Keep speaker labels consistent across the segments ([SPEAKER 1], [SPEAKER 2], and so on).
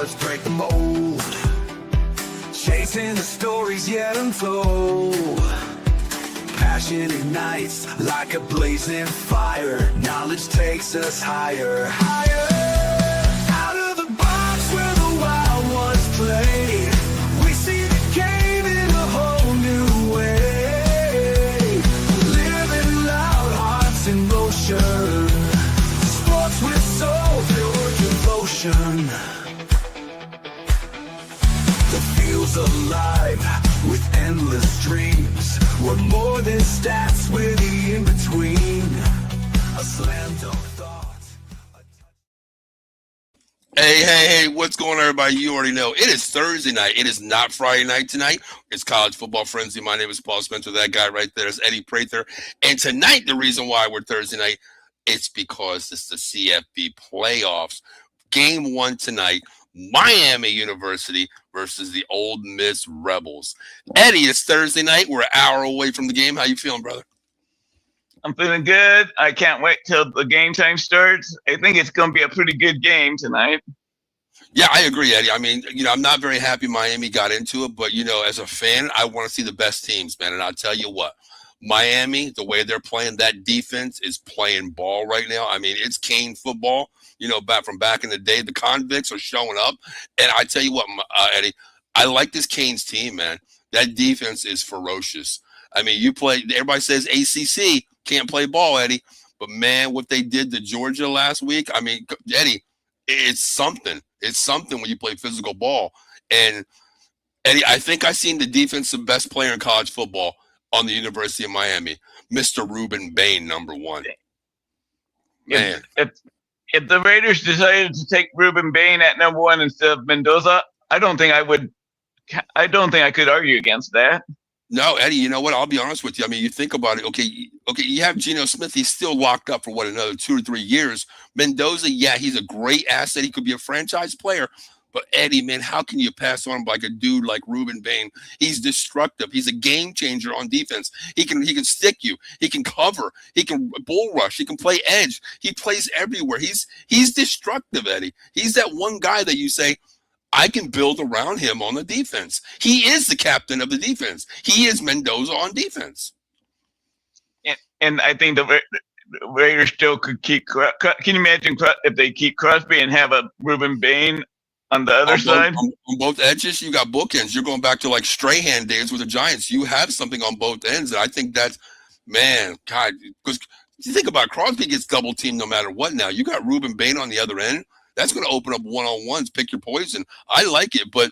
[SPEAKER 1] let's break the mold. Chasing the stories yet untold. Passion ignites like a blazing fire. Knowledge takes us higher, higher. Out of the box where the wild ones play, we see the game in a whole new way. Living loud, hearts in motion. Sports with soul, pure devotion. The field's alive with endless dreams. We're more than stats, we're the in-between. A slam dunk thought.
[SPEAKER 2] Hey, what's going on, everybody? You already know. It is Thursday night. It is not Friday night tonight. It's College Football Frenzy. My name is Paul Spencer. That guy right there is Eddie Prather. And tonight, the reason why we're Thursday night, it's because it's the CFB playoffs. Game 1 tonight, Miami University versus the Ole Miss Rebels. Eddie, it's Thursday night. We're an hour away from the game. How you feeling, brother?
[SPEAKER 3] I'm feeling good. I can't wait till the game time starts. I think it's going to be a pretty good game tonight.
[SPEAKER 2] Yeah, I agree, Eddie. I mean, I'm not very happy Miami got into it, but, as a fan, I want to see the best teams, man. And I'll tell you what, Miami, the way they're playing, that defense is playing ball right now. I mean, it's Kane football. Back in the day, the convicts are showing up. And I tell you what, Eddie, I like this Canes team, man. That defense is ferocious. I mean, everybody says ACC can't play ball, Eddie. But, man, what they did to Georgia last week, I mean, Eddie, it's something. It's something when you play physical ball. And, Eddie, I think I've seen the defensive best player in college football on the University of Miami, Mr. Ruben Bain, number 1. Man.
[SPEAKER 3] If the Raiders decided to take Ruben Bain at number 1 instead of Mendoza, I don't think I could argue against that.
[SPEAKER 2] No, Eddie, you know what? I'll be honest with you. I mean, you think about it. Okay, you have Geno Smith. He's still locked up for another 2 or 3 years. Mendoza, yeah, he's a great asset. He could be a franchise player. But, Eddie, man, how can you pass on like a dude like Ruben Bain? He's destructive. He's a game changer on defense. He can stick you. He can cover. He can bull rush. He can play edge. He plays everywhere. He's destructive, Eddie. He's that one guy that you say, I can build around him on the defense. He is the captain of the defense. He is Mendoza on defense.
[SPEAKER 3] And I think the Raiders still could keep. Can you imagine if they keep Crosby and have a Ruben Bain on the other side?
[SPEAKER 2] On both edges, you got bookends. You're going back to like Strahan days with the Giants. You have something on both ends. And I think that's, man, God, because you think about it, Crosby gets double teamed no matter what now. You got Ruben Bain on the other end. That's going to open up one-on-ones, pick your poison. I like it. But,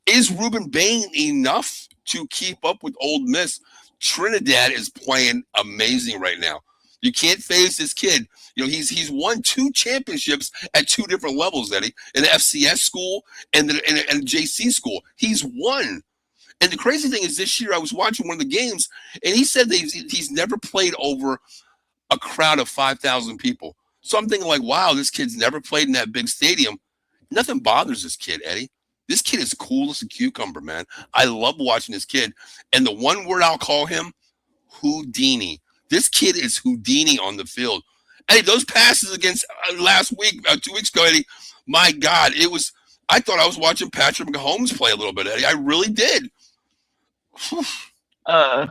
[SPEAKER 2] is Ruben Bain enough to keep up with Ole Miss? Trinidad is playing amazing right now. You can't phase this kid. He's won 2 championships at 2 different levels, Eddie, in the FCS school and the JC school. He's won. And the crazy thing is this year I was watching one of the games, and he said that he's never played over a crowd of 5,000 people. So I'm thinking like, wow, this kid's never played in that big stadium. Nothing bothers this kid, Eddie. This kid is cool as a cucumber, man. I love watching this kid. And the one word I'll call him, Houdini. This kid is Houdini on the field. Eddie, those passes against last week, 2 weeks ago, Eddie, my God, I thought I was watching Patrick Mahomes play a little bit, Eddie. I really did.
[SPEAKER 3] And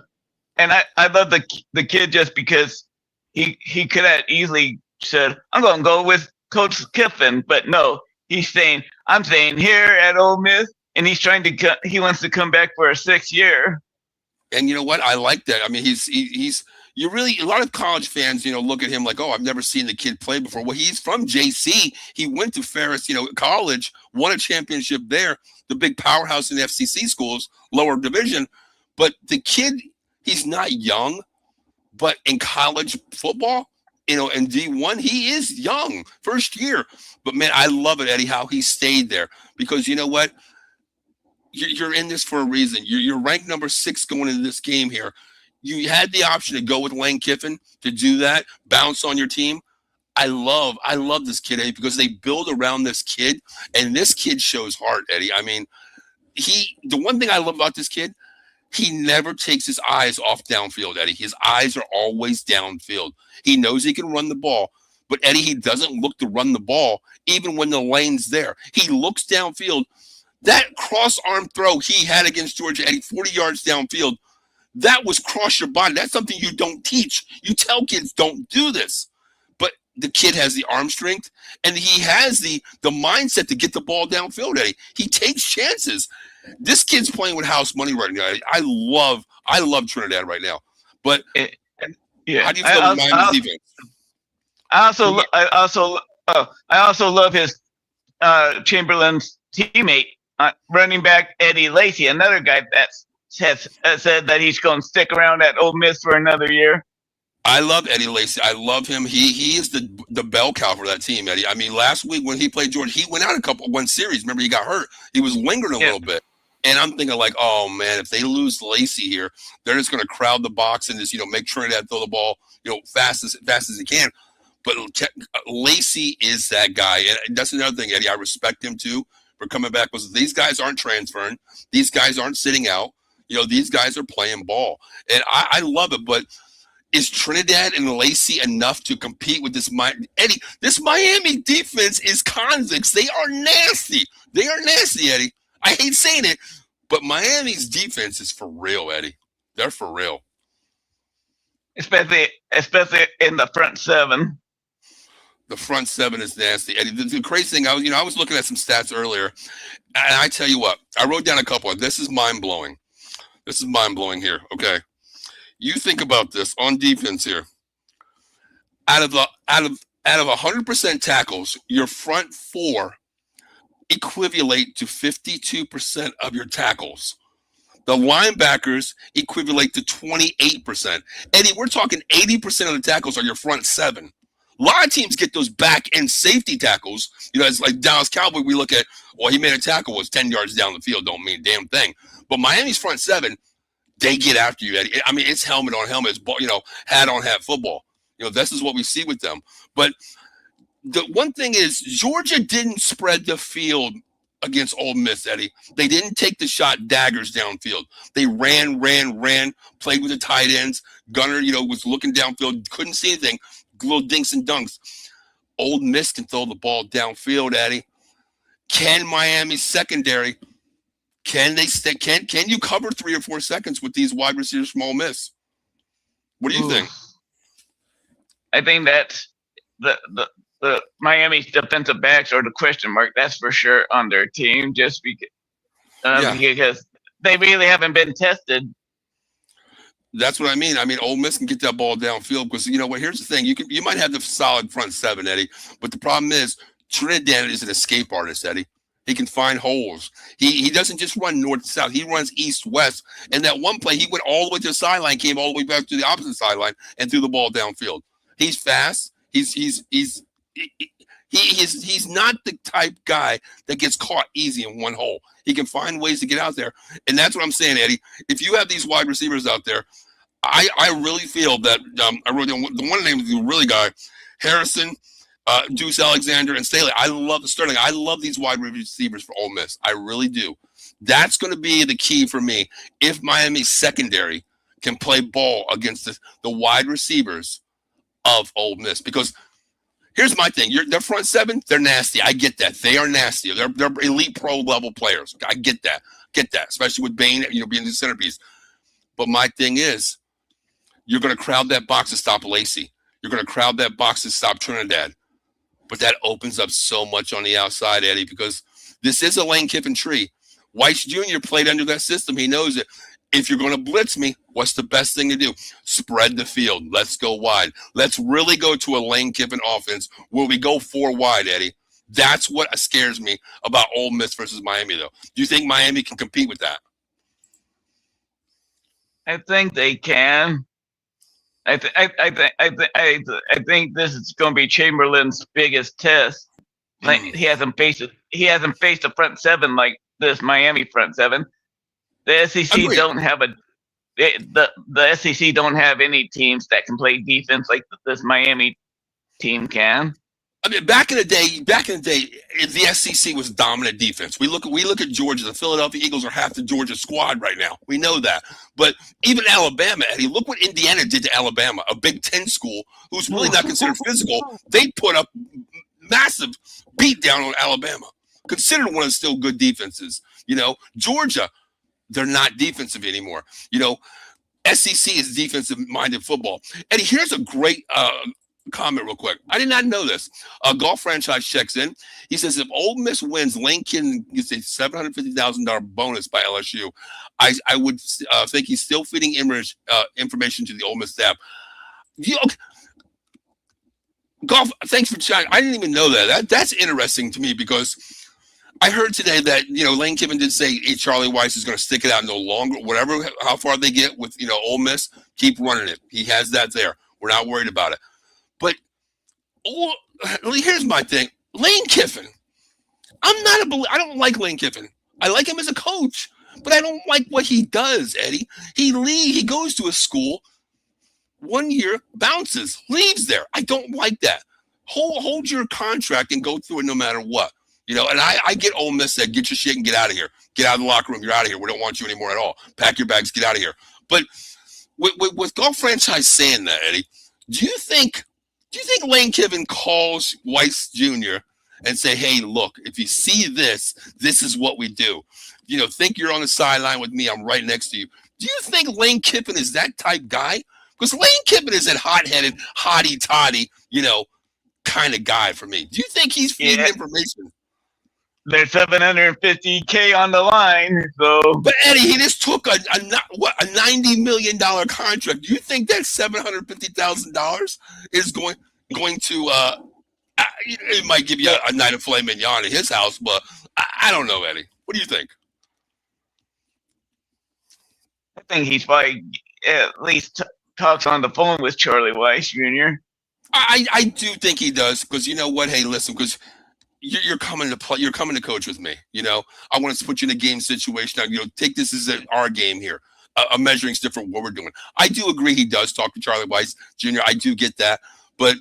[SPEAKER 3] I love the kid just because he could have easily said, I'm going to go with Coach Kiffin, but no, I'm staying here at Ole Miss, and he wants to come back for a 6th year.
[SPEAKER 2] And you know what? I like that. I mean, a lot of college fans, look at him like, oh, I've never seen the kid play before. Well, he's from JC. He went to Ferris, college, won a championship there, the big powerhouse in FCC schools, lower division. But the kid, he's not young, but in college football, in D1, he is young, first year. But, man, I love it, Eddie, how he stayed there. Because you know what? You're in this for a reason. You're ranked number 6 going into this game here. You had the option to go with Lane Kiffin to do that, bounce on your team. I love this kid, Eddie, because they build around this kid, and this kid shows heart, Eddie. I mean, the one thing I love about this kid, he never takes his eyes off downfield, Eddie. His eyes are always downfield. He knows he can run the ball, But Eddie, he doesn't look to run the ball even when the lane's there. He looks downfield. That cross arm throw he had against Georgia, Eddie, 40 yards downfield, that was cross your body. That's something you don't teach. You tell kids don't do this. But the kid has the arm strength, and he has the mindset to get the ball downfield, Eddie. He takes chances. This kid's playing with house money right now. I love Trinidad right now. But how do you feel about Miami's defense?
[SPEAKER 3] I also love his Chamberlain's teammate, running back Eddie Lacy, another guy that has said that he's going to stick around at Ole Miss for another year.
[SPEAKER 2] I love Eddie Lacy. I love him. He is the bell cow for that team, Eddie. I mean, last week when he played Georgia, he went out one series. Remember, he got hurt. He was lingering a little bit. And I'm thinking like, oh, man, if they lose Lacy here, they're just going to crowd the box and just, make Trinidad throw the ball, fast as he can. But Lacy is that guy. And that's another thing, Eddie. I respect him, too, for coming back. Because these guys aren't transferring. These guys aren't sitting out. These guys are playing ball. And I love it. But is Trinidad and Lacy enough to compete with this? Eddie, this Miami defense is convicts. They are nasty. They are nasty, Eddie. I hate saying it, but Miami's defense is for real, Eddie. They're for real.
[SPEAKER 3] Especially in the front seven.
[SPEAKER 2] The front seven is nasty, Eddie. The crazy thing, I was looking at some stats earlier, and I tell you what, I wrote down a couple. This is mind blowing. This is mind blowing here. Okay, you think about this on defense here. Out of 100% tackles, your front four equivalent to 52% of your tackles. The linebackers equivalent to 28%. Eddie, we're talking 80% of the tackles are your front seven. A lot of teams get those back end safety tackles. It's like Dallas Cowboy. We look at, he made a tackle, was 10 yards down the field. Don't mean a damn thing. But Miami's front seven, they get after you, Eddie. I mean, it's helmet on helmet. It's, hat on hat football. This is what we see with them. But the one thing is, Georgia didn't spread the field against Ole Miss, Eddie. They didn't take the shot daggers downfield. They ran, played with the tight ends. Gunner, was looking downfield, couldn't see anything. Little dinks and dunks. Ole Miss can throw the ball downfield, Eddie. Can Miami's secondary, can you cover 3 or 4 seconds with these wide receivers from Ole Miss? What do you think?
[SPEAKER 3] I think that the Miami's defensive backs are the question mark. That's for sure on their team, just because they really haven't been tested.
[SPEAKER 2] That's what I mean. I mean, Ole Miss can get that ball downfield because here's the thing: you might have the solid front seven, Eddie, but the problem is Trinidad is an escape artist, Eddie. He can find holes. He doesn't just run north to south. He runs east west. And that one play, he went all the way to the sideline, came all the way back to the opposite sideline, and threw the ball downfield. He's fast. He's not the type guy that gets caught easy in one hole. He can find ways to get out there. And that's what I'm saying, Eddie. If you have these wide receivers out there, I really feel that I wrote down the one name of the really guy, Harrison, Deuce Alexander, and Staley. I love Sterling. I love these wide receivers for Ole Miss. I really do. That's going to be the key for me. If Miami's secondary can play ball against the wide receivers of Ole Miss, because here's my thing: their front seven, they're nasty. I get that. They are nasty. They're elite pro level players. I get that. Especially with Bain, being the centerpiece. But my thing is, you're going to crowd that box to stop Lacy. You're going to crowd that box to stop Trinidad. But that opens up so much on the outside, Eddie, because this is a Lane Kiffin tree. Weiss Jr. played under that system. He knows it. If you're going to blitz me, what's the best thing to do? Spread the field. Let's go wide. Let's really go to a Lane Kiffin offense where we go 4 wide, Eddie. That's what scares me about Ole Miss versus Miami, though. Do you think Miami can compete with that?
[SPEAKER 3] I think they can. I think this is going to be Chamberlain's biggest test. Like he hasn't faced a front seven like this Miami front seven. The SEC
[SPEAKER 2] Agreed.
[SPEAKER 3] don't have the SEC don't have any teams that can play defense like this Miami team can.
[SPEAKER 2] I mean, back in the day, the SEC was dominant defense. We look at Georgia. The Philadelphia Eagles are half the Georgia squad right now. We know that. But even Alabama, Eddie, look what Indiana did to Alabama, a Big Ten school who's really not considered physical. They put up massive beat down on Alabama, considered one of the still good defenses. Georgia, they're not defensive anymore. SEC is defensive-minded football. Eddie, here's a great comment real quick. I did not know this. Golf Franchise checks in. He says if Ole Miss wins, Lane Kiffin gets a $750,000 bonus by LSU. I would think he's still feeding information to the Ole Miss staff. Golf, thanks for chatting. I didn't even know that. That's interesting to me because I heard today that Lane Kiffin did say Charlie Weiss is going to stick it out no longer. Whatever, how far they get with Ole Miss, keep running it. He has that there. We're not worried about it. But here's my thing. Lane Kiffin, I don't like Lane Kiffin. I like him as a coach, but I don't like what he does, Eddie. He goes to a school, 1 year, bounces, leaves there. I don't like that. Hold your contract and go through it no matter what. And I get Ole Miss said, get your shit and get out of here. Get out of the locker room. You're out of here. We don't want you anymore at all. Pack your bags, get out of here. But with Golf Franchise saying that, Eddie, do you think Lane Kiffin calls Weiss Jr. and say, hey, look, if you see this is what we do. Think you're on the sideline with me. I'm right next to you. Do you think Lane Kiffin is that type guy? Because Lane Kiffin is that hot-headed, hotty-toddy, kind of guy for me. Do you think he's feeding information?
[SPEAKER 3] There's $750K on the line, so. But
[SPEAKER 2] Eddie, he just took a $90 million contract. Do you think that $750,000 is going to? It might give you a night of filet mignon at his house, but I don't know, Eddie. What do you think?
[SPEAKER 3] I think he's probably at least talks on the phone with Charlie Weiss Jr.
[SPEAKER 2] I do think he does because you know what? Hey, listen, because you're coming to play. You're coming to coach with me. I want to put you in a game situation. Take this as our game here. A measuring stick for what we're doing. I do agree he does talk to Charlie Weiss Jr. I do get that. But,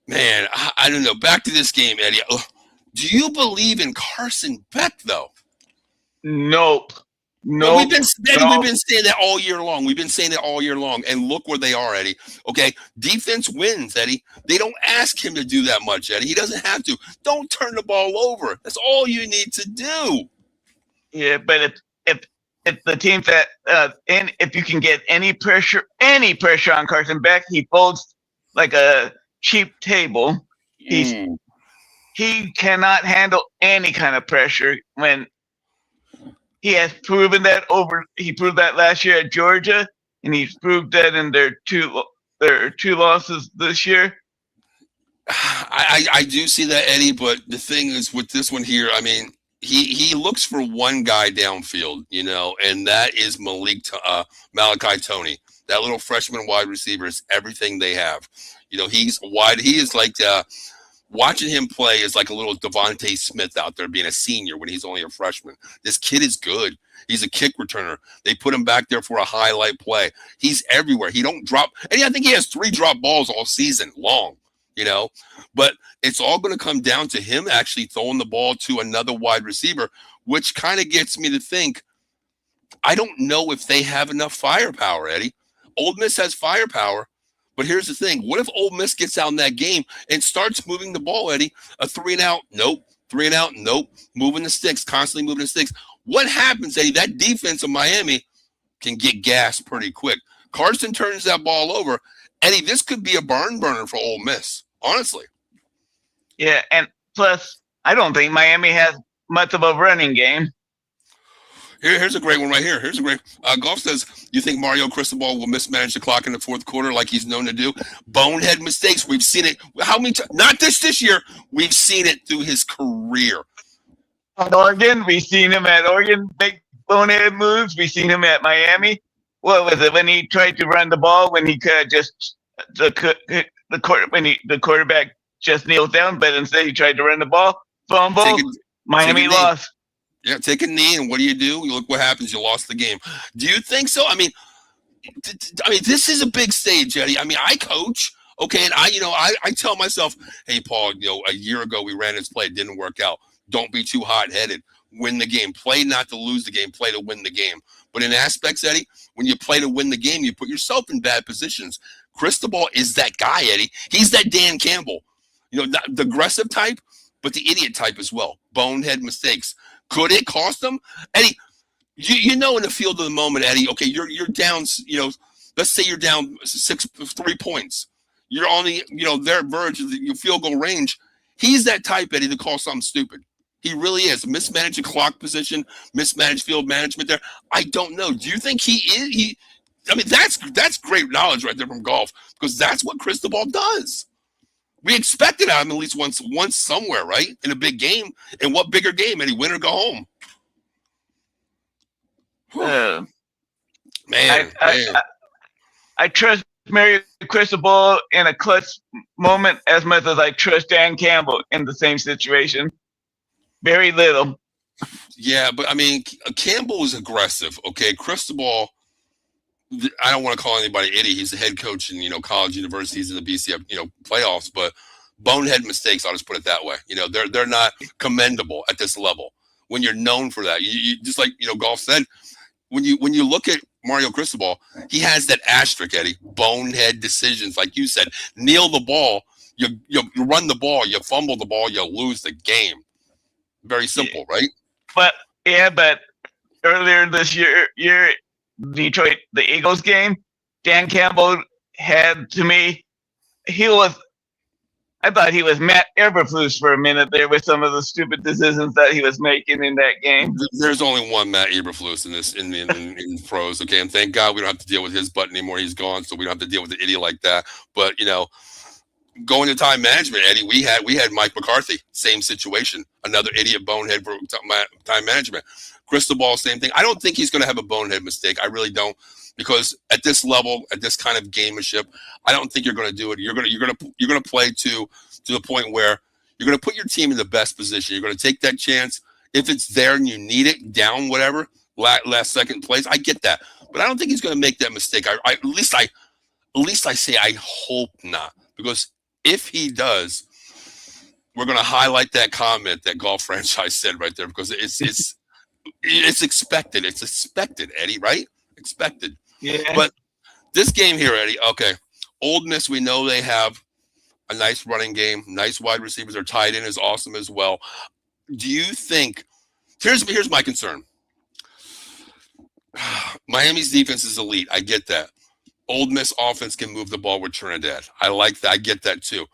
[SPEAKER 2] man, I don't know. Back to this game, Eddie. Do you believe in Carson Beck, though?
[SPEAKER 3] Nope.
[SPEAKER 2] No, we've been saying that all year long. And look where they are, Eddie. Okay, defense wins, Eddie. They don't ask him to do that much, Eddie. He doesn't have to. Don't turn the ball over. That's all you need to do.
[SPEAKER 3] Yeah, but if the team that if you can get any pressure on Carson Beck, he folds like a cheap table. He cannot handle any kind of pressure when. He has proven that he proved that last year at Georgia, and he's proved that in their two losses this year.
[SPEAKER 2] I do see that, Eddie, but the thing is with this one here, I mean, he looks for one guy downfield, and that is Malachi Toney. That little freshman wide receiver is everything they have. He's wide. He is like watching him play is like a little Devontae Smith out there being a senior when he's only a freshman. This kid is good. He's a kick returner. They put him back there for a highlight play. He's everywhere. He don't drop. And I think he has 3 drop balls all season long, But it's all going to come down to him actually throwing the ball to another wide receiver, which kind of gets me to think, I don't know if they have enough firepower, Eddie. Ole Miss has firepower. But here's the thing. What if Ole Miss gets out in that game and starts moving the ball, Eddie? A 3-and-out? Nope. 3-and-out? Nope. Moving the sticks, constantly moving the sticks. What happens, Eddie? That defense of Miami can get gassed pretty quick. Carson turns that ball over. Eddie, this could be a barn burner for Ole Miss, honestly.
[SPEAKER 3] Yeah, and plus, I don't think Miami has much of a running game.
[SPEAKER 2] Here's a great one right here. Here's a great Golf says, you think Mario Cristobal will mismanage the clock in the fourth quarter like he's known to do? Bonehead mistakes. We've seen it. How many times? Not this year. We've seen it through his career.
[SPEAKER 3] At Oregon, we've seen him at Oregon make bonehead moves. We've seen him at Miami. What was it when he tried to run the ball when he could just the quarterback just kneeled down, but instead he tried to run the ball, fumble. Miami lost.
[SPEAKER 2] Yeah, take a knee, and what do? You look what happens. You lost the game. Do you think so? I mean, this is a big stage, Eddie. I mean, I coach. Okay, and I tell myself, hey, Paul, a year ago we ran this play, it didn't work out. Don't be too hot headed. Win the game. Play not to lose the game. Play to win the game. But in aspects, Eddie, when you play to win the game, you put yourself in bad positions. Cristobal is that guy, Eddie. He's that Dan Campbell. The aggressive type, but the idiot type as well. Bonehead mistakes. Could it cost them, Eddie? In the field of the moment, Eddie. Okay, you're down. Let's say you're down 3 points. You're on the their verge of your field goal range. He's that type, Eddie, to call something stupid. He really is. Mismanaged clock position, mismanaged field management there. I don't know. Do you think he is? That's great knowledge right there from golf, because that's what Cristobal does. We expected him at least once somewhere, right? In a big game. And what bigger game? Eddie, win or go home? Man.
[SPEAKER 3] I trust Mario Cristobal in a clutch moment as much as I trust Dan Campbell in the same situation. Very little.
[SPEAKER 2] Yeah, but Campbell is aggressive. Okay, Cristobal, I don't want to call anybody idiot. He's the head coach in college universities in the BCF playoffs, but bonehead mistakes. I'll just put it that way. They're not commendable at this level when you're known for that. You just like golf said. When you look at Mario Cristobal, he has that asterisk, Eddie. Bonehead decisions, like you said. Kneel the ball, you run the ball, you fumble the ball, you lose the game. Very simple, right? But
[SPEAKER 3] earlier this year, Detroit, the Eagles game, Dan Campbell had, to me, I thought he was Matt Eberflus for a minute there with some of the stupid decisions that he was making in that game.
[SPEAKER 2] There's only one Matt Eberflus in pros, okay? And thank God we don't have to deal with his butt anymore. He's gone, so we don't have to deal with an idiot like that. But going to time management, Eddie, we had Mike McCarthy, same situation, another idiot bonehead for time management. Cristobal, same thing. I don't think he's going to have a bonehead mistake. I really don't, because at this level, at this kind of gamemanship, I don't think you're going to do it. You're going to play to the point where you're going to put your team in the best position. You're going to take that chance if it's there and you need it, down whatever last second plays. I get that, but I don't think he's going to make that mistake. At least I say I hope not, because if he does, we're going to highlight that comment that Golf Franchise said right there, because it's expected. It's expected, Eddie, right? Expected.
[SPEAKER 3] Yeah.
[SPEAKER 2] But this game here, Eddie, okay. Ole Miss, we know they have a nice running game, nice wide receivers. Their tight end is awesome as well. Do you think here's my concern. Miami's defense is elite. I get that. Ole Miss offense can move the ball with Trinidad. I like that. I get that too.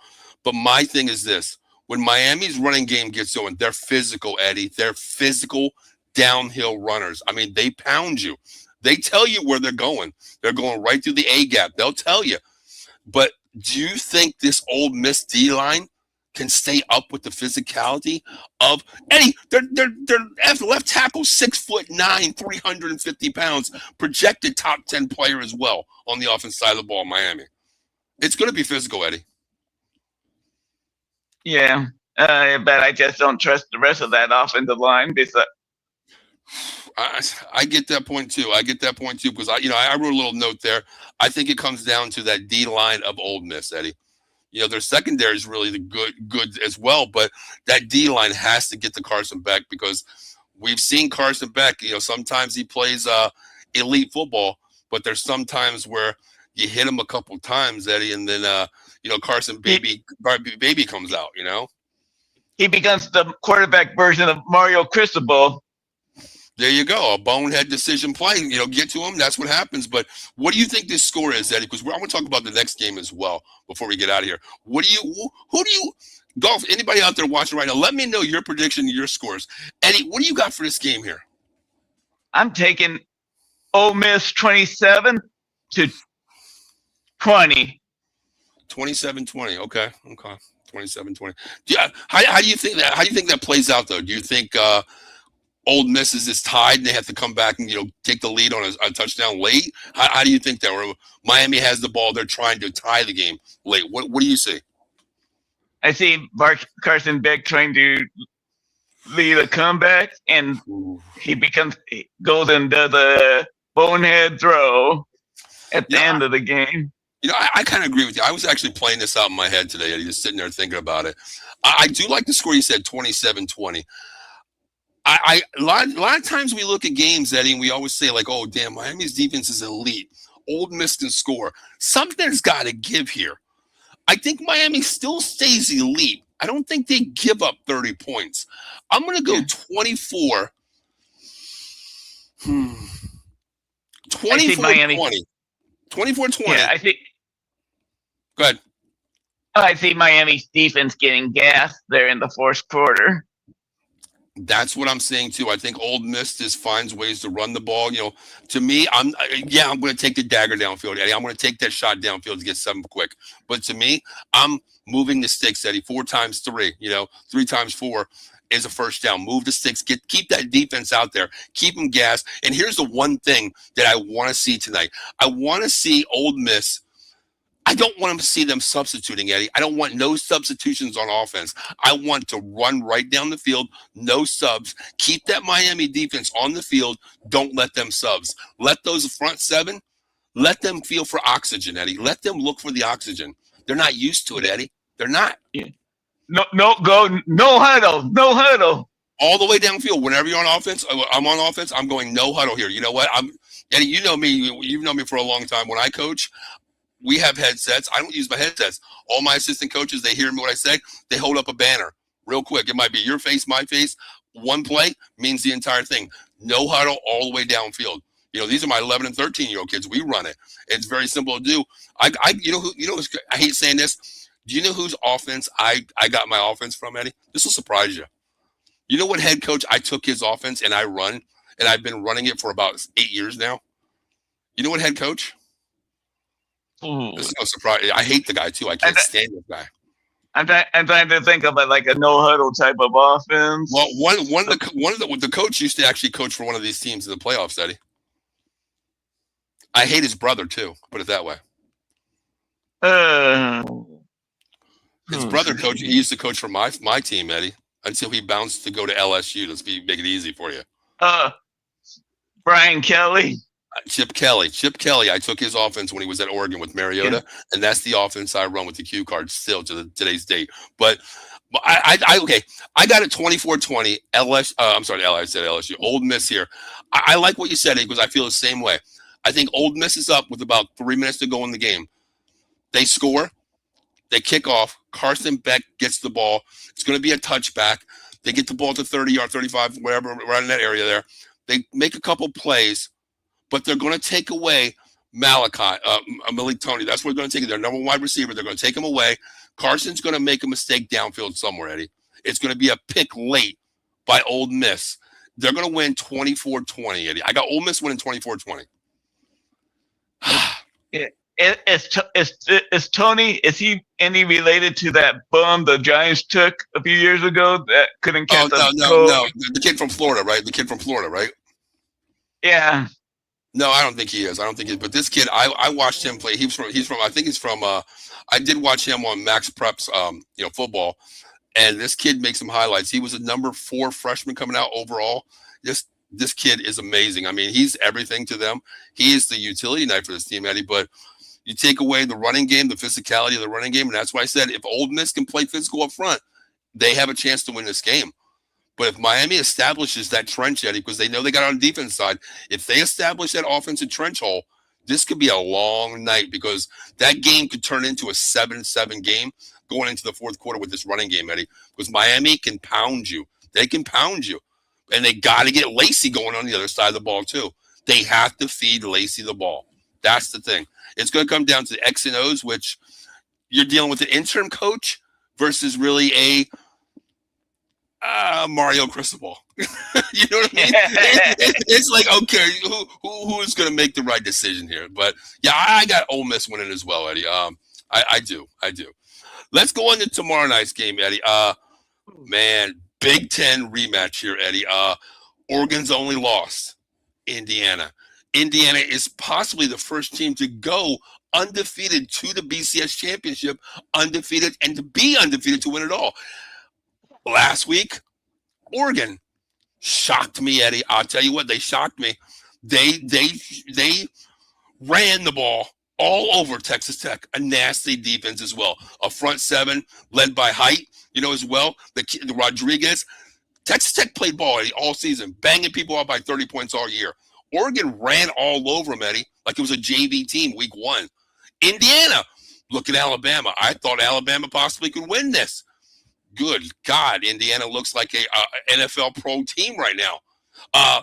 [SPEAKER 2] But my thing is this. When Miami's running game gets going, they're physical, Eddie. They're physical downhill runners. They pound you. They tell you where they're going. They're going right through the A gap. They'll tell you. But do you think this Ole Miss D-line can stay up with the physicality of Eddie? Their left tackle, 6'9", 350 pounds, projected top 10 player as well on the offense side of the ball in Miami. It's going to be physical, Eddie.
[SPEAKER 3] Yeah, but I just don't trust the rest of that offensive line.
[SPEAKER 2] I get that point too. Because I wrote a little note there. I think it comes down to that D line of Ole Miss, Eddie. Their secondary is really the good as well, but that D line has to get to Carson Beck, because we've seen Carson Beck. Sometimes he plays elite football, but there's some times where you hit him a couple times, Eddie, and then Carson baby comes out.
[SPEAKER 3] He becomes the quarterback version of Mario Cristobal.
[SPEAKER 2] There you go. A bonehead decision play. Get to him. That's what happens. But what do you think this score is, Eddie? Because I want to talk about the next game as well before we get out of here. Who do you golf? Anybody out there watching right now? Let me know your prediction, your scores. Eddie, what do you got for this game here?
[SPEAKER 3] I'm taking Ole Miss 27-20.
[SPEAKER 2] 27-20. Okay. 27-20. Yeah. How do you think that? How do you think that plays out, though? Do you think Ole Miss is tied and they have to come back and take the lead on a touchdown late? How do you think that? Or Miami has the ball, they're trying to tie the game late. What do you see?
[SPEAKER 3] I see Carson Beck trying to lead a comeback, and he goes and does a bonehead throw at the end of the game.
[SPEAKER 2] I kind of agree with you. I was actually playing this out in my head today, Eddie, just sitting there thinking about it. I do like the score you said, 27-20. A lot of times we look at games, Eddie, and we always say like, "Oh, damn, Miami's defense is elite. Old Miss can score. Something's got to give here." I think Miami still stays elite. I don't think they give up 30 points. I'm going to go 24. 24-20. 24-20.
[SPEAKER 3] Yeah, I think.
[SPEAKER 2] Go ahead.
[SPEAKER 3] I see Miami's defense getting gassed there in the fourth quarter.
[SPEAKER 2] That's what I'm saying too. I think Old Miss just finds ways to run the ball. To me, I'm going to take the dagger downfield, Eddie. I'm going to take that shot downfield to get 7 quick. But to me, I'm moving the sticks, Eddie. 4 times 3, 3 times 4 is a first down. Move the sticks. Keep that defense out there. Keep them gassed. And here's the one thing that I want to see tonight. I want to see Old Miss. I don't want to see them substituting, Eddie. I don't want no substitutions on offense. I want to run right down the field, no subs. Keep that Miami defense on the field. Don't let them subs. Let those front 7, let them feel for oxygen, Eddie. Let them look for the oxygen. They're not used to it, Eddie. They're not.
[SPEAKER 3] Yeah. No huddle.
[SPEAKER 2] All the way downfield. Whenever you're on offense, I'm on offense. I'm going no huddle here. You know what? Eddie, you know me. You've known me for a long time. When I coach, we have headsets. I don't use my headsets. All my assistant coaches, they hear me what I say. They hold up a banner real quick. It might be your face, my face. One play means the entire thing. No huddle all the way downfield. These are my 11 and 13-year-old kids. We run it. It's very simple to do. I hate saying this. Do you know whose offense I got my offense from, Eddie? This will surprise you. You know what head coach I took his offense and I run, and I've been running it for about 8 years now? You know what head coach? This is no surprise. I hate the guy too. I can't stand this guy.
[SPEAKER 3] I'm trying to think of it like a no huddle type of offense.
[SPEAKER 2] Well, the coach used to actually coach for one of these teams in the playoffs, Eddie. I hate his brother too. Put it that way. His brother coach. He used to coach for my team, Eddie, until he bounced to go to LSU. Let's make it easy for you.
[SPEAKER 3] Brian Kelly.
[SPEAKER 2] Chip Kelly. I took his offense when he was at Oregon with Mariota, and that's the offense I run with the cue card still to today's date. But I got it 24-20. I said LSU. Old Miss here. I like what you said, because I feel the same way. I think Old Miss is up with about 3 minutes to go in the game. They score. They kick off. Carson Beck gets the ball. It's going to be a touchback. They get the ball to 30 or 35, wherever, right in that area there. They make a couple plays, but they're going to take away Malik Tony. That's what they're going to take. Their number 1 wide receiver. They're going to take him away. Carson's going to make a mistake downfield somewhere, Eddie. It's going to be a pick late by Old Miss. They're going to win 24-20, Eddie. I got Old Miss winning 24-20.
[SPEAKER 3] Is Tony, is he any related to that bum the Giants took a few years ago that couldn't catch
[SPEAKER 2] no. The kid from Florida, right?
[SPEAKER 3] Yeah.
[SPEAKER 2] No, I don't think he is. But this kid, I watched him play. I did watch him on Max Prep's, football. And this kid makes some highlights. He was a number 4 freshman coming out overall. This kid is amazing. I mean, he's everything to them. He is the utility knife for this team, Eddie. But you take away the running game, the physicality of the running game, and that's why I said if Old Miss can play physical up front, they have a chance to win this game. But if Miami establishes that trench, Eddie, because they know they got on the defense side, if they establish that offensive trench hole, this could be a long night, because that game could turn into a 7-7 game going into the fourth quarter with this running game, Eddie, because Miami can pound you. They can pound you. And they got to get Lacey going on the other side of the ball, too. They have to feed Lacey the ball. That's the thing. It's going to come down to the X and O's, which you're dealing with an interim coach versus really a Mario Cristobal. You know what I mean? It's like, okay, who is going to make the right decision here? But, yeah, I got Ole Miss winning as well, Eddie. I do. Let's go on to tomorrow night's game, Eddie. Big Ten rematch here, Eddie. Oregon's only lost. Indiana is possibly the first team to go undefeated to the BCS championship, undefeated, and to be undefeated to win it all. Last week, Oregon shocked me, Eddie. I'll tell you what, they shocked me. They ran the ball all over Texas Tech. A nasty defense as well. A front seven led by Height, as well. The Rodriguez. Texas Tech played ball, Eddie, all season, banging people out by 30 points all year. Oregon ran all over them, Eddie, like it was a JV team week one. Indiana, look at Alabama. I thought Alabama possibly could win this. Good God, Indiana looks like a NFL pro team right now.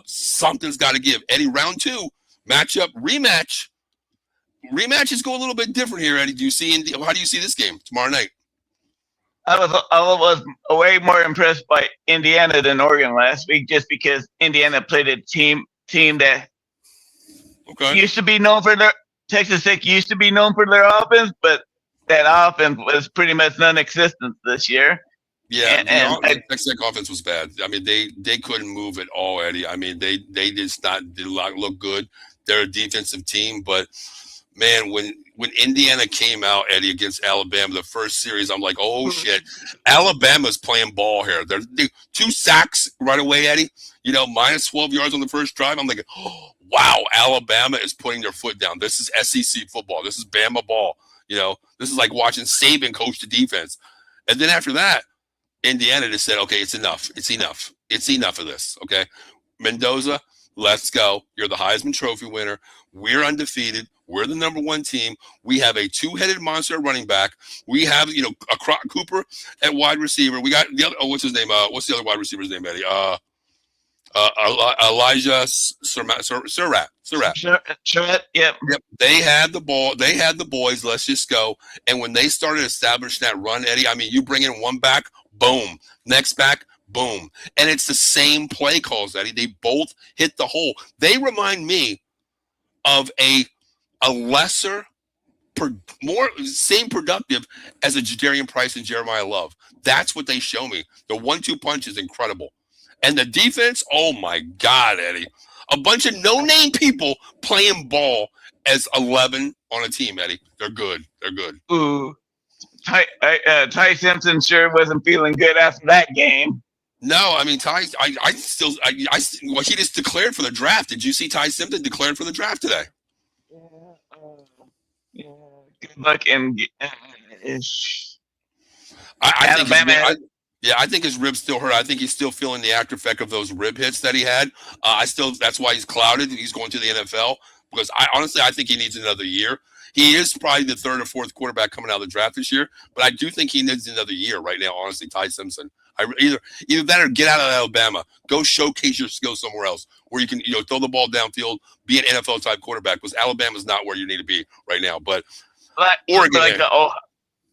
[SPEAKER 2] Something's got to give. Eddie, round two, matchup, rematch. Rematches go a little bit different here, Eddie. How do you see this game tomorrow night?
[SPEAKER 3] I was way more impressed by Indiana than Oregon last week, just because Indiana played a team that used to be known for Texas Tech used to be known for their offense, but that offense was pretty much non-existent this year.
[SPEAKER 2] Yeah, the Texas Tech offense was bad. I mean, they couldn't move at all, Eddie. I mean, they just did not look good. They're a defensive team, but man, when Indiana came out, Eddie, against Alabama, the first series, I'm like, oh shit, Alabama's playing ball here. They're 2 sacks right away, Eddie. Minus 12 yards on the first drive. I'm like, oh, wow, Alabama is putting their foot down. This is SEC football. This is Bama ball. This is like watching Saban coach the defense. And then after that, Indiana just said, okay, it's enough. It's enough. It's enough of this. Okay, Mendoza, let's go. You're the Heisman Trophy winner. We're undefeated. We're the number one team. We have a 2-headed monster at running back. We have, a Cooper at wide receiver. We got the other. Oh, what's his name? What's the other wide receiver's name, Eddie? Elijah Surratt.
[SPEAKER 3] Yep.
[SPEAKER 2] They had the ball. They had the boys. Let's just go. And when they started establishing that run, Eddie, I mean, you bring in one back, boom. Next back, boom. And it's the same play calls, Eddie. They both hit the hole. They remind me of a lesser, same productive as a Jadarian Price and Jeremiah Love. That's what they show me. The 1-2 punch is incredible. And the defense, oh my God, Eddie. A bunch of no-name people playing ball as 11 on a team, Eddie. They're good. They're good.
[SPEAKER 3] Ooh. Ty Simpson sure wasn't feeling good after that game.
[SPEAKER 2] No, I mean, Ty, he just declared for the draft. Did you see Ty Simpson declared for the draft today?
[SPEAKER 3] Yeah. Good luck and
[SPEAKER 2] I think his ribs still hurt. I think he's still feeling the after effect of those rib hits that he had. That's why he's clouded. He's going to the NFL because I think he needs another year. He is probably the 3rd or 4th quarterback coming out of the draft this year, but I do think he needs another year right now. Honestly, Ty Simpson. Either that or get out of Alabama, go showcase your skills somewhere else where you can throw the ball downfield, be an NFL type quarterback. Because Alabama's not where you need to be right now. But Oregon,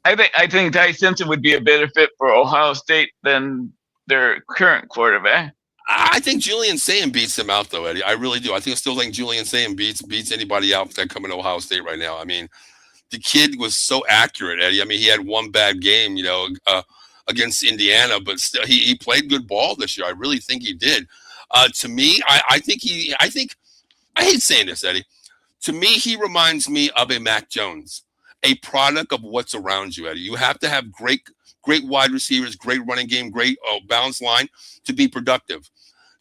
[SPEAKER 3] I think Ty Simpson would be a better fit for Ohio State than their current quarterback.
[SPEAKER 2] I think Julian Sayin beats him out, though, Eddie. I really do. I still think Julian Sayin beats anybody out that coming to Ohio State right now. I mean, the kid was so accurate, Eddie. I mean, he had one bad game, against Indiana, but still, he played good ball this year. I really think he did. To me, I hate saying this, Eddie. To me, he reminds me of a Mac Jones, a product of what's around you, Eddie. You have to have great wide receivers, great running game, great balance line to be productive.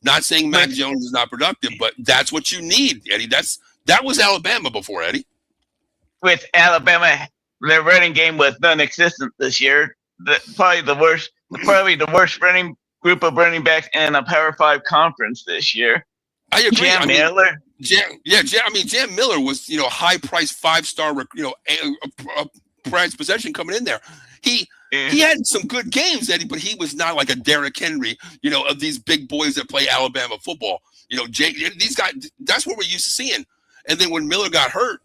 [SPEAKER 2] Not saying Mac Jones is not productive, but that's what you need, Eddie. That was Alabama before, Eddie.
[SPEAKER 3] With Alabama, their running game was non-existent this year. Probably the worst running group of running backs in a Power 5 conference this year.
[SPEAKER 2] I agree.
[SPEAKER 3] Jam Miller.
[SPEAKER 2] Jam Miller was high price 5-star prize possession coming in there. He had some good games, Eddie, but he was not like a Derrick Henry, of these big boys that play Alabama football. These guys, that's what we're used to seeing. And then when Miller got hurt,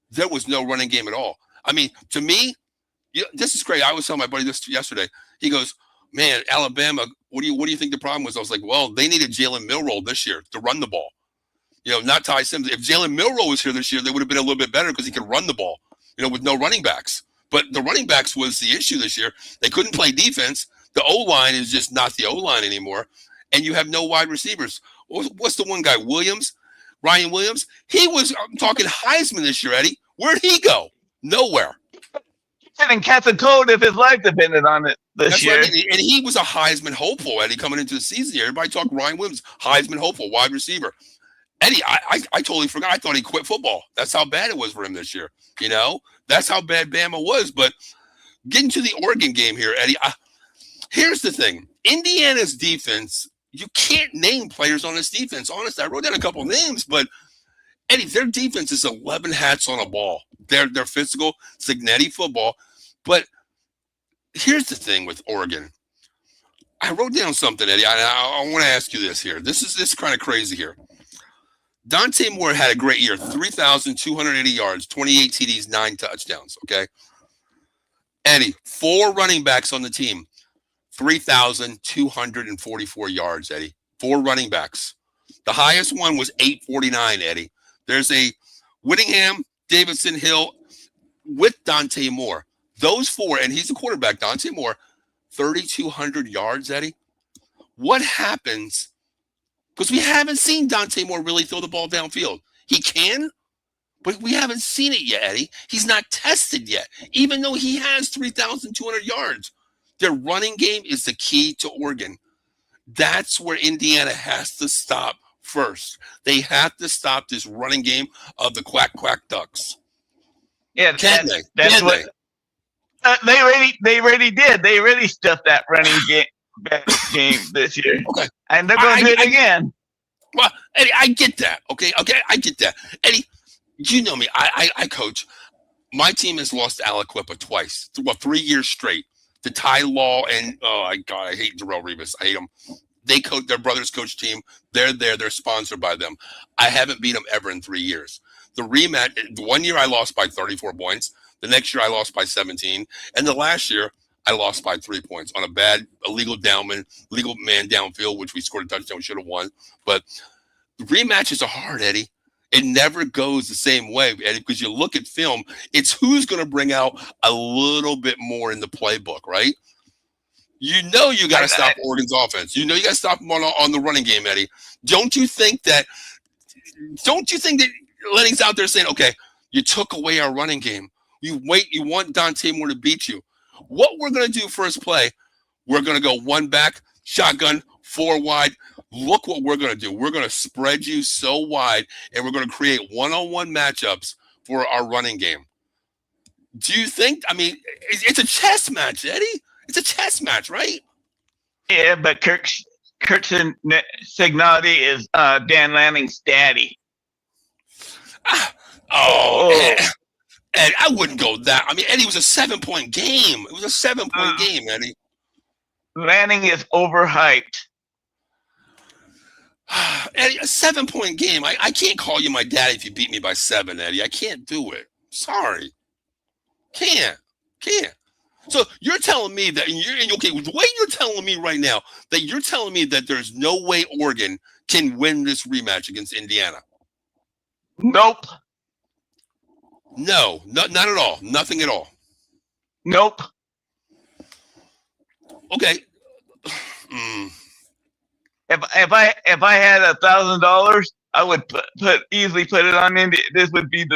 [SPEAKER 2] there was no running game at all. I mean, to me, this is great. I was telling my buddy this yesterday. He goes, man, Alabama, what do you think the problem was? I was like, well, they needed Jalen Milroe this year to run the ball. Not Ty Simpson. If Jalen Milroe was here this year, they would have been a little bit better because he could run the ball, with no running backs. But the running backs was the issue this year. They couldn't play defense. The O-line is just not the O-line anymore. And you have no wide receivers. What's the one guy? Ryan Williams? He was talking Heisman this year, Eddie. Where'd he go? Nowhere.
[SPEAKER 3] And catch a cold if his life depended on it this year.
[SPEAKER 2] I mean. And he was a Heisman hopeful, Eddie, coming into the season here. Everybody talk Ryan Williams, Heisman hopeful, wide receiver. Eddie, I totally forgot. I thought he quit football. That's how bad it was for him this year. You know, that's how bad Bama was. But getting to the Oregon game here, Eddie, here's the thing. Indiana's defense, you can't name players on this defense. Honestly, I wrote down a couple names, but Eddie, their defense is 11 hats on a ball. They're physical, Signetti football. But here's the thing with Oregon. I wrote down something, Eddie. I want to ask you this here. This is kind of crazy here. Dante Moore had a great year, 3,280 yards, 28 TDs, 9 touchdowns, okay? Eddie, 4 running backs on the team, 3,244 yards, Eddie. 4 running backs. The highest one was 849, Eddie. There's a Whittingham, Davidson, Hill with Dante Moore. Those 4, and he's the quarterback, Dante Moore, 3,200 yards, Eddie. What happens? Because we haven't seen Dante Moore really throw the ball downfield. He can, but we haven't seen it yet, Eddie. He's not tested yet, even though he has 3,200 yards. Their running game is the key to Oregon. That's where Indiana has to stop first. They have to stop this running game of the quack Ducks.
[SPEAKER 3] Yeah,
[SPEAKER 2] Can they?
[SPEAKER 3] That's
[SPEAKER 2] Can
[SPEAKER 3] what they already did. They already stuffed that running game this year.
[SPEAKER 2] Okay,
[SPEAKER 3] and they're going to do it again.
[SPEAKER 2] Well, Eddie, I get that. Okay, I get that. Eddie, you know me. I coach. My team has lost Aliquippa twice. 3 years straight. To Ty Law and God, I hate Darrell Revis. I hate them. They coach their brother's coach team. They're there. They're sponsored by them. I haven't beat them ever in 3 years. The rematch. 1 year I lost by 34 points. The next year I lost by 17, and the last year I lost by 3 points on a bad illegal man downfield, which we scored a touchdown. We should have won. But rematches are hard, Eddie. It never goes the same way, Eddie, because you look at film, it's who's going to bring out a little bit more in the playbook, right? You know you got to stop Oregon's offense. You know you got to stop them on the running game, Eddie. Don't you think that Lenny's out there saying, okay, you took away our running game. You want Dante Moore to beat you. What we're going to do first play, we're going to go 1 back, shotgun, 4 wide. Look what we're going to do. We're going to spread you so wide, and we're going to create one-on-one matchups for our running game. Do you think, I mean, it's a chess match, Eddie. It's a chess match, right?
[SPEAKER 3] Yeah, but Kurt Signotti is Dan Lanning's daddy.
[SPEAKER 2] Ed, I wouldn't go that. I mean, Eddie, it was a 7-point game. It was a 7-point game, Eddie.
[SPEAKER 3] Lanning is overhyped.
[SPEAKER 2] Eddie, a 7-point game. I can't call you my daddy if you beat me by 7, Eddie. I can't do it. Sorry. Can't. So you're telling me that, okay, the way you're telling me right now, that you're telling me that there's no way Oregon can win this rematch against Indiana.
[SPEAKER 3] Nope.
[SPEAKER 2] No, not at all. Nothing at all.
[SPEAKER 3] Nope.
[SPEAKER 2] Okay.
[SPEAKER 3] If I had $1,000, I would easily put it on India. This would be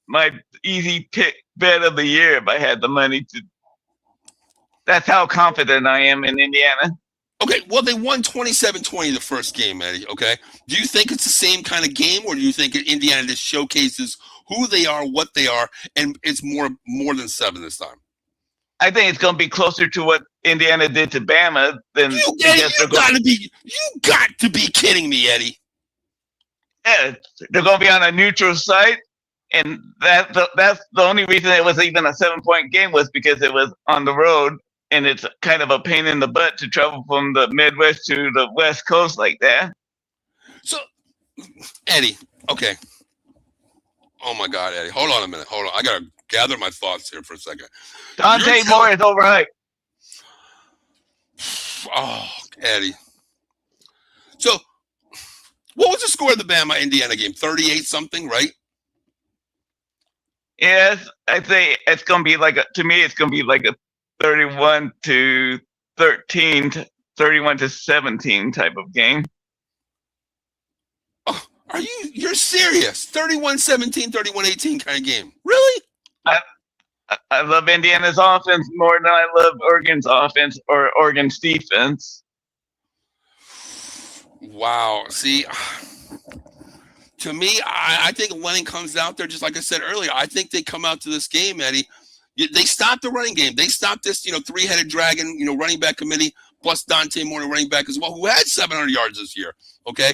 [SPEAKER 3] my easy pick bet of the year if I had the money to. That's how confident I am in Indiana.
[SPEAKER 2] Okay, well, they won 27-20 the first game, Eddie, okay? Do you think it's the same kind of game, or do you think Indiana just showcases who they are, what they are, and it's more than 7 this time?
[SPEAKER 3] I think it's going to be closer to what Indiana did to Bama than
[SPEAKER 2] you got to be kidding me, Eddie.
[SPEAKER 3] Yeah, they're going to be on a neutral site, and that's the only reason it was even a 7-point game was because it was on the road, and it's kind of a pain in the butt to travel from the Midwest to the West Coast like that.
[SPEAKER 2] So, Eddie, okay. Oh my God, Eddie, hold on a minute. Hold on, I gotta gather my thoughts here for a second.
[SPEAKER 3] Dante Moore is overhyped.
[SPEAKER 2] Oh, Eddie. So, what was the score of the Bama Indiana game? 38-something, right?
[SPEAKER 3] Yes, I think it's going to be to me, it's going to be like a 31-13, 31-17 type of game.
[SPEAKER 2] Oh, you're serious? 31-17, 31-18 kind of game. Really?
[SPEAKER 3] I love Indiana's offense more than I love Oregon's offense or Oregon's defense.
[SPEAKER 2] Wow. See, To me, I think Lennon comes out there, just like I said earlier. I think they come out to this game, Eddie. They stopped the running game. They stopped this, three-headed dragon, running back committee, plus Dante Moore, running back as well, who had 700 yards this year. Okay.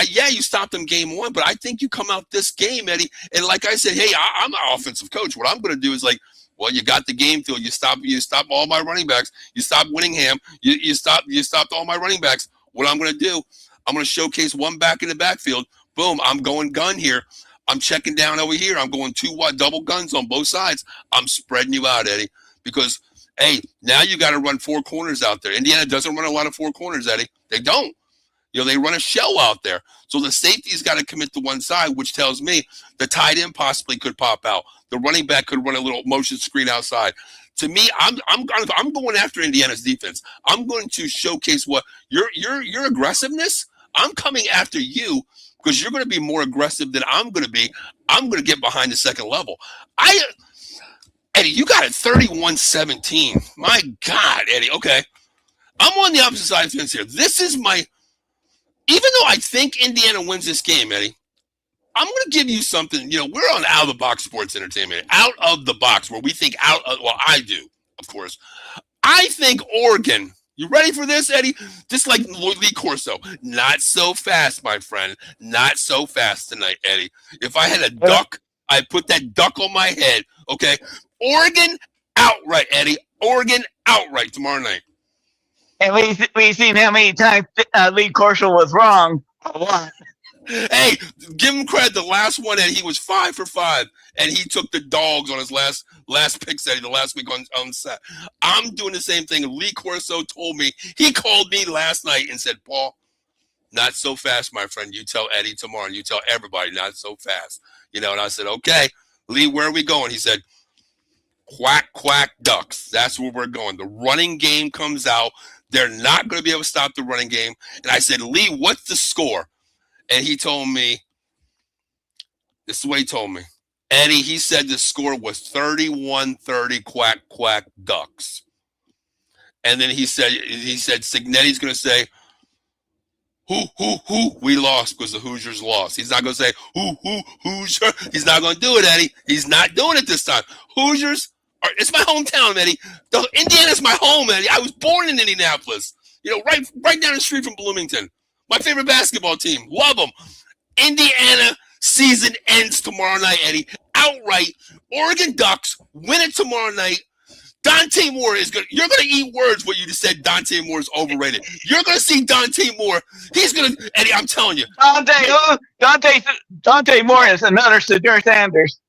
[SPEAKER 2] Yeah, you stopped them game one, but I think you come out this game, Eddie. And like I said, hey, I'm an offensive coach. What I'm going to do is well, you got the game field. You stop all my running backs. You stop Winningham. You stopped all my running backs. What I'm going to do, I'm going to showcase one back in the backfield. Boom, I'm going gun here. I'm checking down over here. I'm going 2 wide double guns on both sides. I'm spreading you out, Eddie, because, hey, now you got to run 4 corners out there. Indiana doesn't run a lot of 4 corners, Eddie. They don't. They run a shell out there. So the safety's got to commit to one side, which tells me the tight end possibly could pop out. The running back could run a little motion screen outside. To me, I'm going after Indiana's defense. I'm going to showcase what your aggressiveness. I'm coming after you because you're going to be more aggressive than I'm going to be. I'm going to get behind the second level. Eddie, you got it 31-17. My God, Eddie. Okay. I'm on the opposite side of the fence here. This is even though I think Indiana wins this game, Eddie, I'm going to give you something. We're on Out of the Box Sports Entertainment. Out of the box, where we think I do, of course. I think Oregon. You ready for this, Eddie? Just like Lee Corso. Not so fast, my friend. Not so fast tonight, Eddie. If I had a duck, I'd put that duck on my head, okay? Oregon outright, Eddie. Oregon outright tomorrow night.
[SPEAKER 3] And we've seen how many times Lee Corso was wrong. A lot.
[SPEAKER 2] Hey, give him credit. The last one, and he was 5 for 5, and he took the dogs on his last picks, Eddie, the last week on set. I'm doing the same thing. Lee Corso told me, he called me last night and said, Paul, not so fast, my friend. You tell Eddie tomorrow, and you tell everybody, not so fast. And I said, okay, Lee, where are we going? He said, quack, quack, ducks. That's where we're going. The running game comes out. They're not going to be able to stop the running game. And I said, Lee, what's the score? And he told me, this is what he told me. Eddie, he said the score was 31-30, quack, quack, ducks. And then he said Signetti's going to say, who, we lost because the Hoosiers lost. He's not going to say, Hoosier. He's not going to do it, Eddie. He's not doing it this time. Hoosiers, it's my hometown, Eddie. Indiana's my home, Eddie. I was born in Indianapolis, right down the street from Bloomington. My favorite basketball team. Love them. Indiana season ends tomorrow night, Eddie. Outright. Oregon Ducks win it tomorrow night. Dante Moore is good. You're going to eat words when you just said Dante Moore is overrated. You're going to see Dante Moore. He's going to, Eddie, I'm telling you.
[SPEAKER 3] Dante Moore is another Shadur Sanders.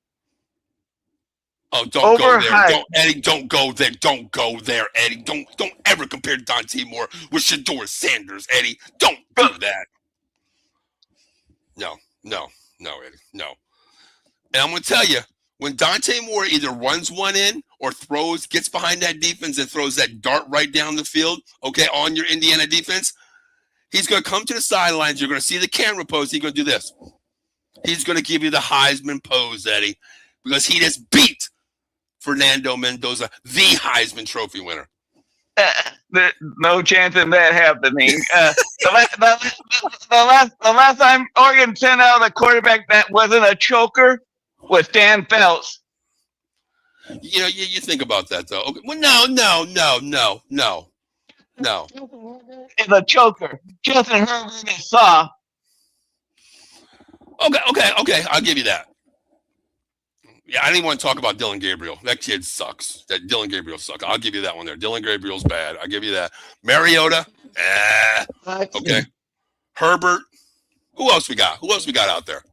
[SPEAKER 2] Oh, don't go there. Eddie, don't go there. Don't go there, Eddie. Don't ever compare Dante Moore with Shadur Sanders, Eddie. Don't do that. No, Eddie. No. And I'm going to tell you, when Dante Moore either runs one in or gets behind that defense and throws that dart right down the field, okay, on your Indiana defense, he's going to come to the sidelines. You're going to see the camera pose. He's going to do this. He's going to give you the Heisman pose, Eddie, because he just beat Fernando Mendoza, the Heisman Trophy winner.
[SPEAKER 3] No chance in that happening. The last time Oregon sent out a quarterback that wasn't a choker was Dan Phelps.
[SPEAKER 2] You think about that though. Okay. Well, no.
[SPEAKER 3] It's a choker. Justin Herbert is soft.
[SPEAKER 2] Okay. I'll give you that. Yeah, I didn't want to talk about Dylan Gabriel. That kid sucks. That Dylan Gabriel sucks. I'll give you that one there. Dylan Gabriel's bad. I'll give you that. Mariota, okay. Herbert. Who else we got out there?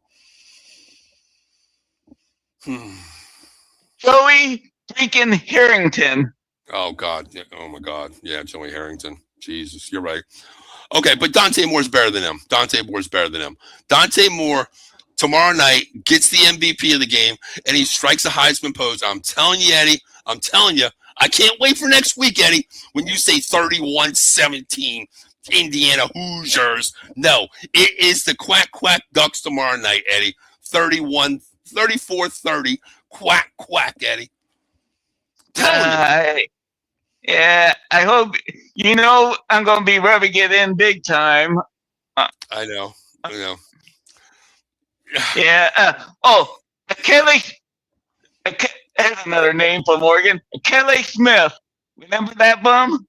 [SPEAKER 3] Joey freaking Harrington.
[SPEAKER 2] Oh, God. Oh, my God. Yeah, Joey Harrington. Jesus, you're right. Okay, but Dante Moore's better than him. Dante Moore tomorrow night gets the MVP of the game, and he strikes a Heisman pose. I'm telling you, Eddie. I can't wait for next week, Eddie, when you say 31-17 Indiana Hoosiers. No, it is the Quack Quack Ducks tomorrow night, Eddie. 34-30. Quack Quack, Eddie.
[SPEAKER 3] Yeah, I hope I'm going to be rubbing it in big time.
[SPEAKER 2] I know.
[SPEAKER 3] Yeah. Achilles. There's another name for Morgan. Achilles Smith. Remember that bum?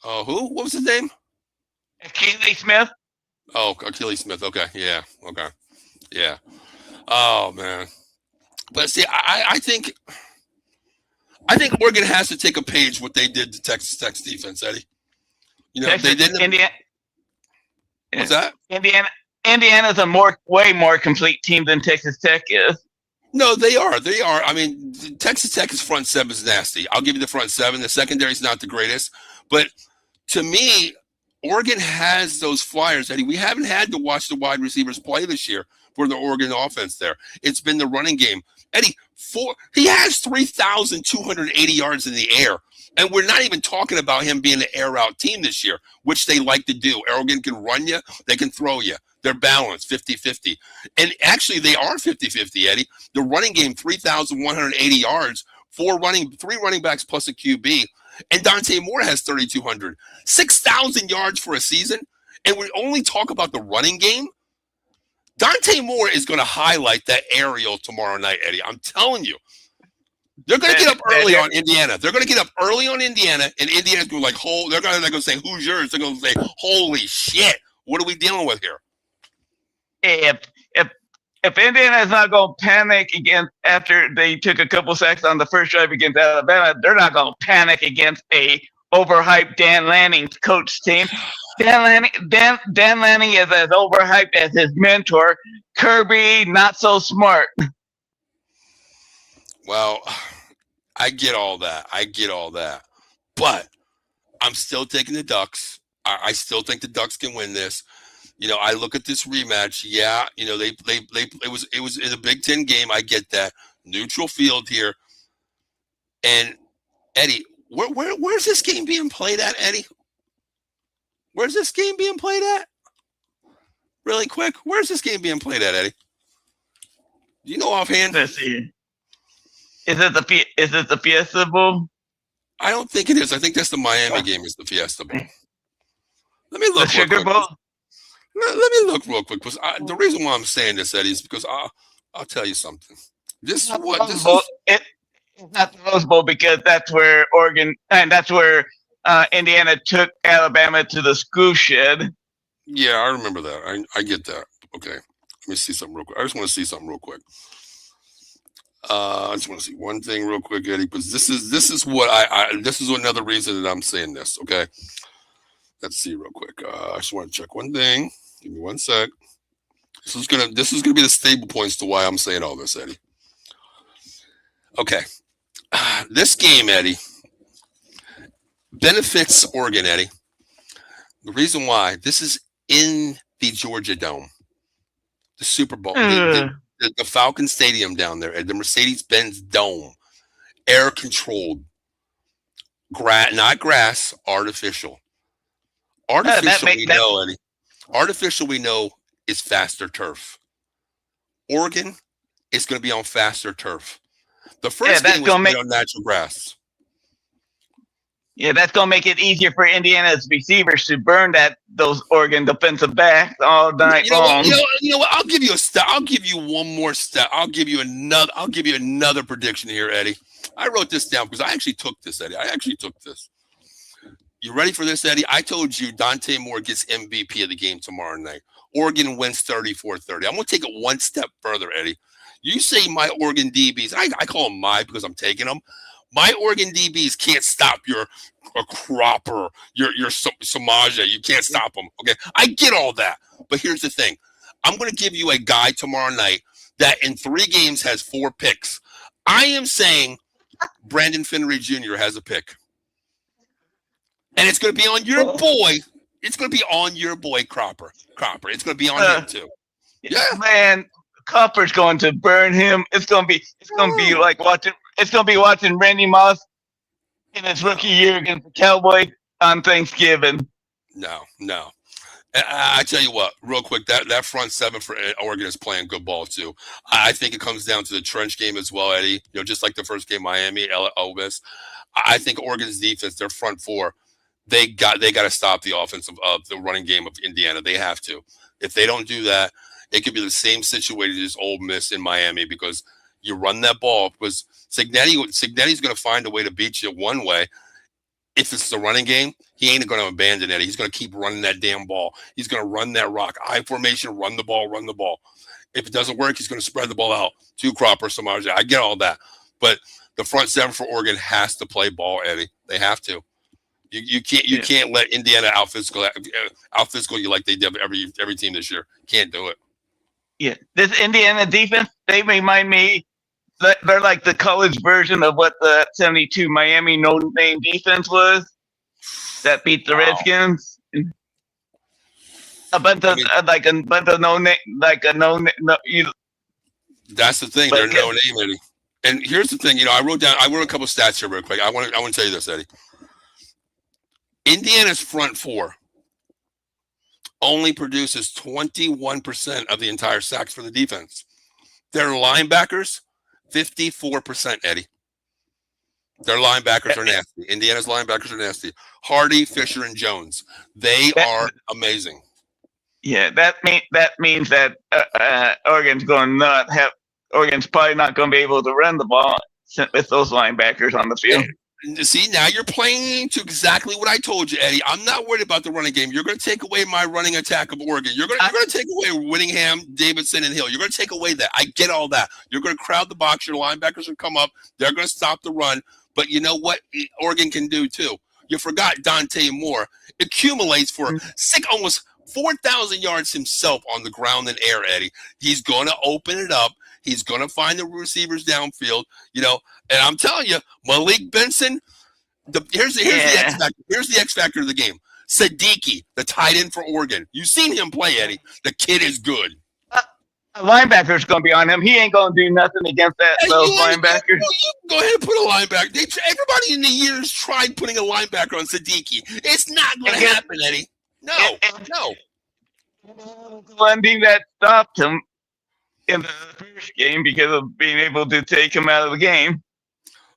[SPEAKER 2] Oh, who? What was his name?
[SPEAKER 3] Achilles Smith.
[SPEAKER 2] Oh, Achilles Smith. Okay, yeah, okay, yeah. Oh man, but see, I think Oregon has to take a page what they did to Texas Tech's defense, Eddie. You know, they
[SPEAKER 3] Texas,
[SPEAKER 2] didn't.
[SPEAKER 3] Indiana,
[SPEAKER 2] What's that?
[SPEAKER 3] Indiana, Indiana's a way more complete team than Texas Tech is.
[SPEAKER 2] No, they are. They are. I mean, Texas Tech's front seven is nasty. I'll give you the front seven. The secondary is not the greatest, but to me, Oregon has those flyers, Eddie. We haven't had to watch the wide receivers play this year for the Oregon offense there. It's been the running game. Eddie, he has 3,280 yards in the air. And we're not even talking about him being an air out team this year, which they like to do. Oregon can run you, they can throw you. They're balanced 50-50. And actually, they are 50-50, Eddie. The running game, 3,180 yards, three running backs plus a QB. And Dante Moore has 3,200. 6,000 yards for a season. And we only talk about the running game. Dante Moore is going to highlight that aerial tomorrow night, Eddie. I'm telling you. They're going to get up early on Indiana. They're going to get up early on Indiana, and Indiana's going to they're going to say, who's yours? They're going to say, holy shit, what are we dealing with here?
[SPEAKER 3] If Indiana is not going to panic against after they took a couple sacks on the first drive against Alabama, they're not going to panic against a overhyped Dan Lanning coach team. Dan Lanning is as overhyped as his mentor, Kirby, not so smart.
[SPEAKER 2] Well, I get all that. But I'm still taking the Ducks. I still think the Ducks can win this. You know, I look at this rematch. Yeah, you know, it was in a Big Ten game. I get that. Neutral field here. And Eddie, where's this game being played at, Eddie? Where's this game being played at? Really quick, where's this game being played at, Eddie? Do you know offhand?
[SPEAKER 3] Let's see. Is it the Fiesta Bowl?
[SPEAKER 2] I don't think it is. I think that's the Miami game. Is the Fiesta Bowl? Let me look.
[SPEAKER 3] The Sugar Bowl.
[SPEAKER 2] Let me look real quick because the reason why I'm saying this, Eddie, is because I'll tell you something. It's not
[SPEAKER 3] the Rose Bowl because that's where Oregon and that's where Indiana took Alabama to the school shed.
[SPEAKER 2] Yeah, I remember that. I get that. Okay, let me see something real quick. I just want to see something real quick. I just want to see one thing real quick, Eddie, because this is this is another reason that I'm saying this. Okay, let's see real quick. I just want to check one thing. Give me 1 sec. This is gonna be the stable points to why I'm saying all this, Eddie. Okay, this game, Eddie, benefits Oregon, Eddie. The reason why this is in the Georgia Dome, the Super Bowl. The Falcon Stadium down there at the Mercedes-Benz Dome, air controlled, not grass, artificial. Artificial, Eddie. Artificial, we know, is faster turf. Oregon is going to be on faster turf. The first game was on natural grass.
[SPEAKER 3] Yeah, that's gonna make it easier for Indiana's receivers to burn those Oregon defensive backs all night long.
[SPEAKER 2] You know what? I'll give you a step. I'll give you one more step. I'll give you another prediction here, Eddie. I wrote this down because I actually took this, Eddie. You ready for this, Eddie? I told you Dante Moore gets MVP of the game tomorrow night. Oregon wins 34-30. I'm going to take it one step further, Eddie. You say my Oregon DBs. I call them because I'm taking them. My Oregon DBs can't stop your Cropper, your Samaja. You can't stop them. Okay, I get all that. But here's the thing. I'm going to give you a guy tomorrow night that in 3 games has 4 picks. I am saying Brandon Finnery Jr. has a pick. And it's going to be on your boy. It's going to be on your boy Cropper. It's going to be on him too. Yeah,
[SPEAKER 3] man. Cropper's going to burn him. It's going to be like watching. It's going to be watching Randy Moss in his rookie year against the Cowboys on Thanksgiving.
[SPEAKER 2] No. I tell you what, real quick, that front seven for Oregon is playing good ball too. I think it comes down to the trench game as well, Eddie. You know, just like the first game, Miami, Ole Miss. I think Oregon's defense, their front four, they got to stop the offense of the running game of Indiana. They have to. If they don't do that, it could be the same situation as Ole Miss in Miami because you run that ball. Because Cignetti's going to find a way to beat you one way. If it's the running game, he ain't going to abandon it. He's going to keep running that damn ball. He's going to run that rock. I formation, run the ball, run the ball. If it doesn't work, he's going to spread the ball out to Cropper, Samaje. I get all that. But the front seven for Oregon has to play ball, Eddie. They have to. You can't let Indiana out physical you like they did every team this year. Can't do it.
[SPEAKER 3] Yeah, this Indiana defense, they remind me that they're like the college version of what the 72 Miami no-name defense was that beat the Redskins. A bunch of no-name,
[SPEAKER 2] That's the thing. They're no name, Eddie. And here's the thing. I wrote a couple stats here real quick. I want to tell you this, Eddie. Indiana's front four only produces 21% of the entire sacks for the defense. Their linebackers, 54%, Eddie. Their linebackers are nasty. Indiana's linebackers are nasty. Hardy, Fisher, and Jones. They are amazing.
[SPEAKER 3] Yeah, that means that Oregon's probably not going to be able to run the ball with those linebackers on the field.
[SPEAKER 2] See, now you're playing to exactly what I told you, Eddie. I'm not worried about the running game. You're going to take away my running attack of Oregon. You're going to take away Whittingham, Davidson, and Hill. You're going to take away that. I get all that. You're going to crowd the box. Your linebackers will come up. They're going to stop the run. But you know what Oregon can do, too? You forgot Dante Moore accumulates for almost 4,000 yards himself on the ground and air, Eddie. He's going to open it up. He's going to find the receivers downfield, and I'm telling you, Malik Benson, here's the X factor. Here's the X factor of the game. Siddiqui, the tight end for Oregon. You've seen him play, Eddie. The kid is good.
[SPEAKER 3] A linebacker's going to be on him. He ain't going to do nothing against those linebackers.
[SPEAKER 2] You go ahead and put a linebacker. Everybody in the years tried putting a linebacker on Siddiqui. It's not going to happen, Eddie. No.
[SPEAKER 3] One thing that stopped him in the first game because of being able to take him out of the game.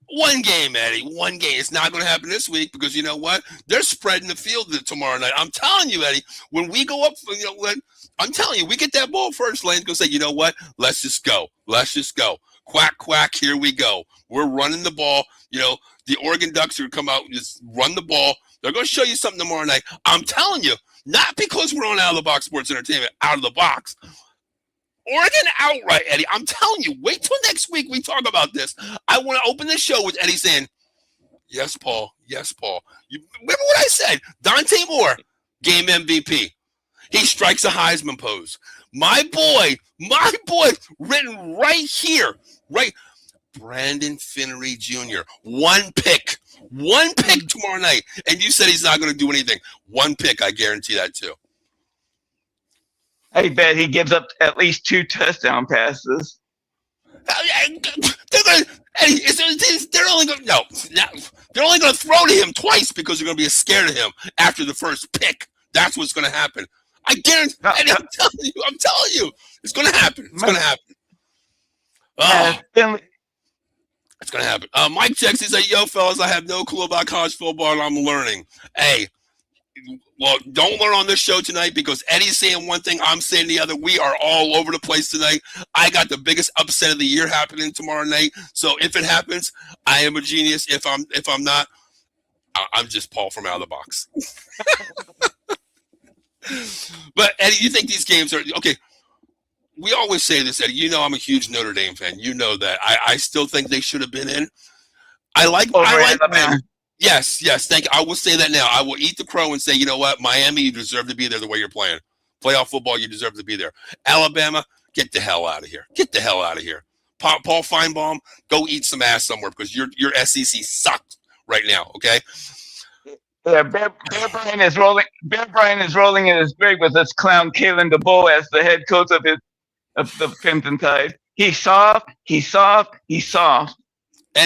[SPEAKER 2] One game, Eddie. One game. It's not going to happen this week because you know what? They're spreading the field tomorrow night. I'm telling you, Eddie, when we go up, I'm telling you, we get that ball first, Lane's going to say, you know what? Let's just go. Quack, quack, here we go. We're running the ball. The Oregon Ducks are going to come out and just run the ball. They're going to show you something tomorrow night. I'm telling you, not because we're on Out of the Box Sports Entertainment, out of the box. Oregon outright, Eddie. I'm telling you, wait till next week we talk about this. I want to open the show with Eddie saying, yes, Paul. Yes, Paul. You remember what I said? Dante Moore, game MVP. He strikes a Heisman pose. My boy, written right here, right? Brandon Finnery Jr. One pick tomorrow night. And you said he's not going to do anything. One pick, I guarantee that too.
[SPEAKER 3] I bet he gives up at least 2 touchdown passes.
[SPEAKER 2] They're only going to throw to him twice because they're going to be scared of him after the first pick. That's what's going to happen. I guarantee. I'm telling you, it's going to happen. It's going to happen. It's going to happen. Mike checks. He said, "Yo, fellas, I have no clue about college football, and I'm learning." Hey. Well, don't learn on this show tonight because Eddie's saying one thing, I'm saying the other. We are all over the place tonight. I got the biggest upset of the year happening tomorrow night. So if it happens, I am a genius. If I'm not, I'm just Paul from Out of the Box. But Eddie, you think these games are okay? We always say this, Eddie. I'm a huge Notre Dame fan. You know that. I still think they should have been in. I like them. Yes, thank you. I will say that now. I will eat the crow and say, you know what, Miami, you deserve to be there the way you're playing. Playoff football, you deserve to be there. Alabama, get the hell out of here. Paul Feinbaum, go eat some ass somewhere because your SEC sucks right now, okay?
[SPEAKER 3] Yeah, Bear Bryant is rolling. Bear Bryant is rolling in his grave with this clown Kalen DeBoer as the head coach of the Crimson Tide. He's soft.
[SPEAKER 2] Eddie,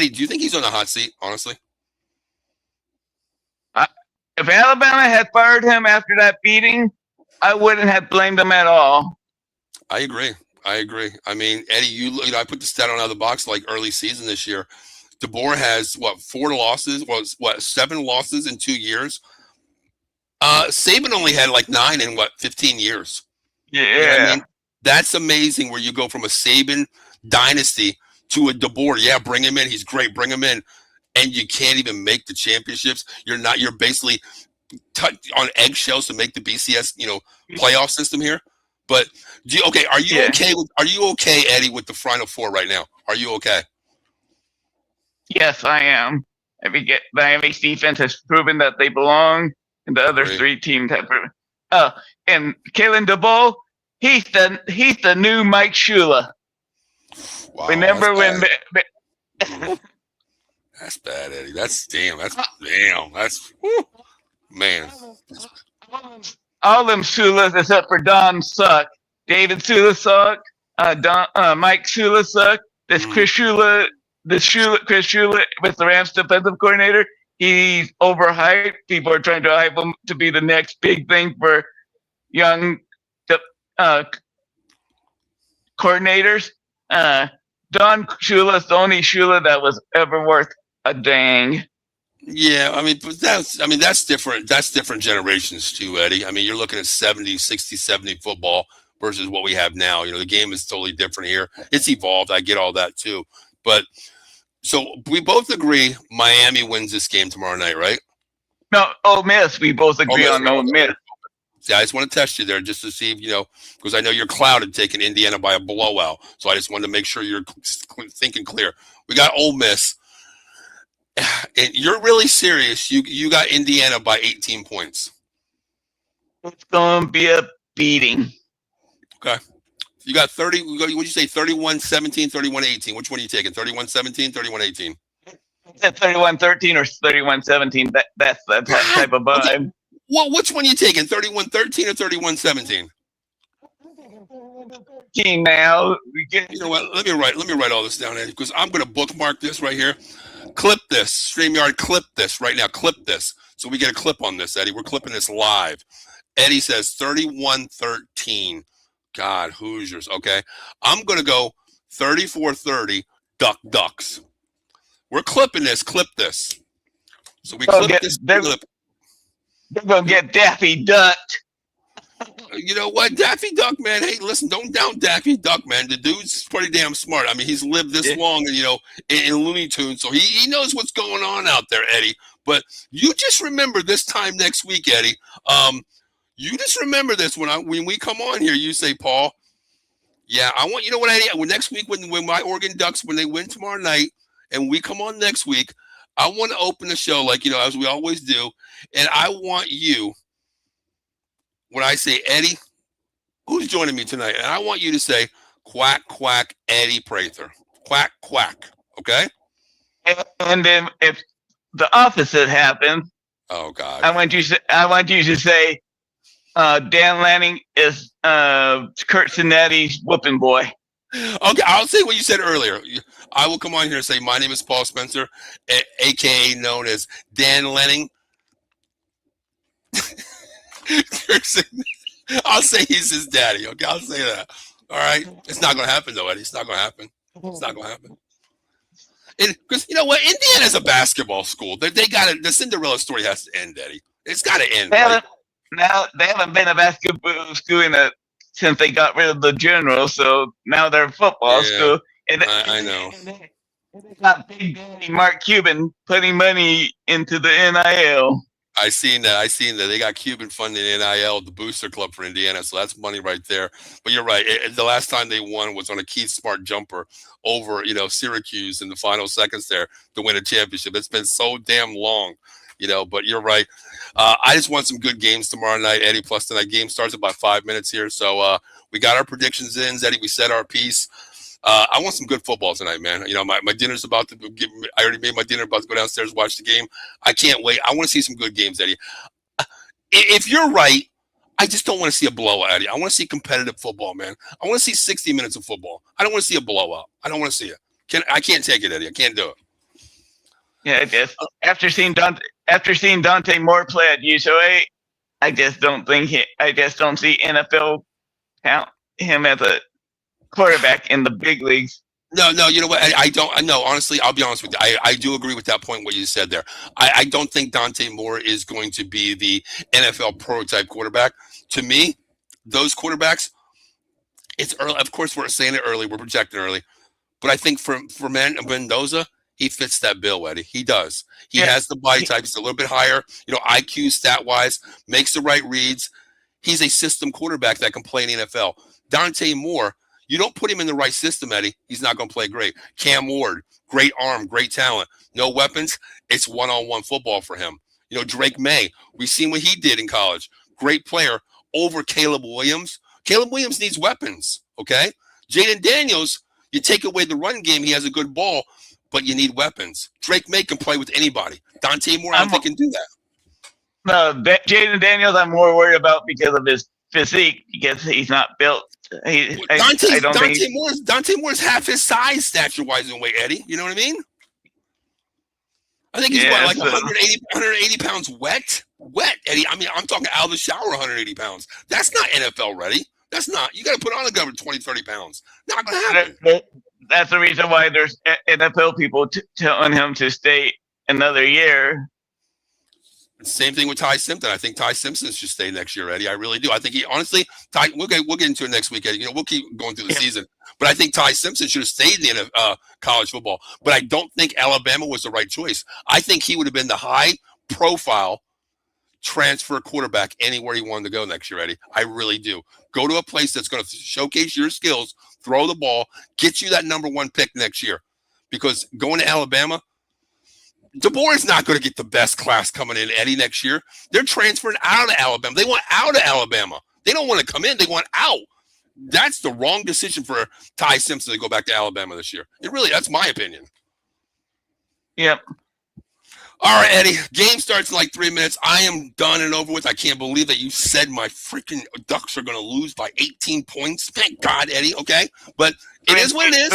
[SPEAKER 2] do you think he's on the hot seat, honestly?
[SPEAKER 3] If Alabama had fired him after that beating, I wouldn't have blamed him at all.
[SPEAKER 2] I agree. I mean, Eddie, I put the stat on Out of the Box like early season this year. DeBoer has 4 losses? 7 losses in 2 years? Saban only had 9 in 15 years.
[SPEAKER 3] Yeah.
[SPEAKER 2] You know what I mean? That's amazing where you go from a Saban dynasty to a DeBoer. Yeah, bring him in. He's great. Bring him in. And you can't even make the championships. You're basically on eggshells to make the BCS, playoff system here. But are you okay, Eddie, with the Final Four right now? Are you okay?
[SPEAKER 3] Yes, I am. Miami's defense has proven that they belong, and the other three teams have proven. And Kalen DeBoer, he's the new Mike Shula.
[SPEAKER 2] Wow,
[SPEAKER 3] remember when?
[SPEAKER 2] That's bad, Eddie. That's whew, man.
[SPEAKER 3] All them Shulas except for Don suck. David Shula suck. Mike Shula suck. Chris Shula with the Rams defensive coordinator. He's overhyped. People are trying to hype him to be the next big thing for young coordinators. Don Shula's the only Shula that was ever worth a dang.
[SPEAKER 2] Yeah, that's different. That's different generations too, Eddie. I mean, you're looking at 70, 60, 70 football versus what we have now. The game is totally different here. It's evolved. I get all that too. But so we both agree Miami wins this game tomorrow night, right?
[SPEAKER 3] No, Ole Miss. We both agree on Ole Miss.
[SPEAKER 2] See, I just want to test you there just to see, because I know you're clouded taking Indiana by a blowout. So I just wanted to make sure you're thinking clear. We got Ole Miss. And you're really serious. You got Indiana by 18 points.
[SPEAKER 3] It's going to be a beating.
[SPEAKER 2] Okay. You got 30. What did you say? 31-17, 31-18. Which one are you taking? 31-17, 31-18?
[SPEAKER 3] Is that 31-13 or 31-17? That's the type of vibe.
[SPEAKER 2] Okay. Well, which one are you taking? 31-13 or 31-17?
[SPEAKER 3] Now
[SPEAKER 2] you know what? Let me write all this down, Eddie, because I'm going to bookmark this right here. Clip this, StreamYard. Clip this right now. Clip this, so we get a clip on this, Eddie. We're clipping this live. Eddie says 31-13. God, Hoosiers. Okay, I'm going to go 34-30. Ducks. We're clipping this. Clip this. So we clip this.
[SPEAKER 3] They're going to get Daffy ducked.
[SPEAKER 2] You know what? Daffy Duck, man. Hey, listen, don't down Daffy Duck, man. The dude's pretty damn smart. I mean, he's lived this long, in Looney Tunes, so he knows what's going on out there, Eddie. But you just remember this time next week, Eddie. You just remember this when we come on here. You say, Paul, yeah, I want Eddie. Next week when my Oregon Ducks, when they win tomorrow night, and we come on next week, I want to open the show like as we always do, and I want you. When I say Eddie, who's joining me tonight? And I want you to say, quack, quack, Eddie Prather. Quack, quack. Okay?
[SPEAKER 3] And then if the opposite happens,
[SPEAKER 2] oh, God.
[SPEAKER 3] I want you to say, Dan Lanning is Kurt Cinetti's whooping boy.
[SPEAKER 2] Okay, I'll say what you said earlier. I will come on here and say, my name is Paul Spencer, a.k.a. known as Dan Lanning. I'll say he's his daddy. Okay, I'll say that. All right, it's not going to happen though, Eddie. It's not going to happen. It's not going to happen. Because you know what, Indiana's a basketball school. They got it. The Cinderella story has to end, Eddie. It's got to end. They
[SPEAKER 3] haven't been a basketball school since they got rid of the general. So now they're a football school. And
[SPEAKER 2] I know.
[SPEAKER 3] They got Big Daddy Mark Cuban putting money into the NIL.
[SPEAKER 2] I seen that. They got Cuban funding NIL, the booster club for Indiana. So that's money right there. But you're right. The last time they won was on a Keith Smart jumper over, Syracuse in the final seconds there to win a championship. It's been so damn long, but you're right. I just want some good games tomorrow night, Eddie. Plus tonight game starts in about 5 minutes here. So we got our predictions in, Eddie. We said our piece. I want some good football tonight, man. My dinner's about to I already made my dinner, about to go downstairs, watch the game. I can't wait. I want to see some good games, Eddie. If you're right, I just don't want to see a blowout, Eddie. I want to see competitive football, man. I want to see 60 minutes of football. I don't want to see a blowout. I don't want to see it. I can't take it, Eddie. I can't do it.
[SPEAKER 3] Yeah, after seeing Dante Moore play at UCLA, I just don't see NFL count him as a quarterback in the big leagues.
[SPEAKER 2] No, you know what? I don't. No, honestly, I'll be honest with you. I do agree with that point, what you said there. I don't think Dante Moore is going to be the NFL prototype quarterback. To me, those quarterbacks, It's early. Of course, we're saying it early. We're projecting early. But I think for Mendoza, he fits that bill, Eddie. He does. He has the body type. He's a little bit higher, IQ, stat-wise, makes the right reads. He's a system quarterback that can play in the NFL. Dante Moore, you don't put him in the right system, Eddie, he's not going to play great. Cam Ward, great arm, great talent. No weapons, it's one-on-one football for him. Drake May, we've seen what he did in college. Great player over Caleb Williams. Caleb Williams needs weapons, okay? Jaden Daniels, you take away the run game, he has a good ball, but you need weapons. Drake May can play with anybody. Dante Moore, I don't think can do that.
[SPEAKER 3] No, Jaden Daniels, I'm more worried about because of his physique, because he's not built.
[SPEAKER 2] Dante Moore's half his size, stature-wise, and weight, Eddie. You know what I mean? I think he's 180 pounds wet, Eddie. I mean, I'm talking out of the shower, 180 pounds. That's not NFL ready. That's not. You got to put on a gun 20, 30 pounds. Not going to happen.
[SPEAKER 3] That's the reason why there's NFL people telling him to stay another year.
[SPEAKER 2] Same thing with Ty Simpson. I think Ty Simpson should stay next year, Eddie. I really do. I think we'll get into it next week, Eddie. We'll keep going through the season. But I think Ty Simpson should have stayed in college football. But I don't think Alabama was the right choice. I think he would have been the high-profile transfer quarterback anywhere he wanted to go next year, Eddie. I really do. Go to a place that's going to showcase your skills, throw the ball, get you that number one pick next year. Because going to Alabama, DeBoer is not going to get the best class coming in, Eddie, next year. They're transferring out of Alabama. They want out of Alabama. They don't want to come in. They want out. That's the wrong decision for Ty Simpson to go back to Alabama this year. That's my opinion.
[SPEAKER 3] Yep.
[SPEAKER 2] All right, Eddie. Game starts in like 3 minutes. I am done and over with. I can't believe that you said my freaking Ducks are going to lose by 18 points. Thank God, Eddie. Okay? But it is what it is.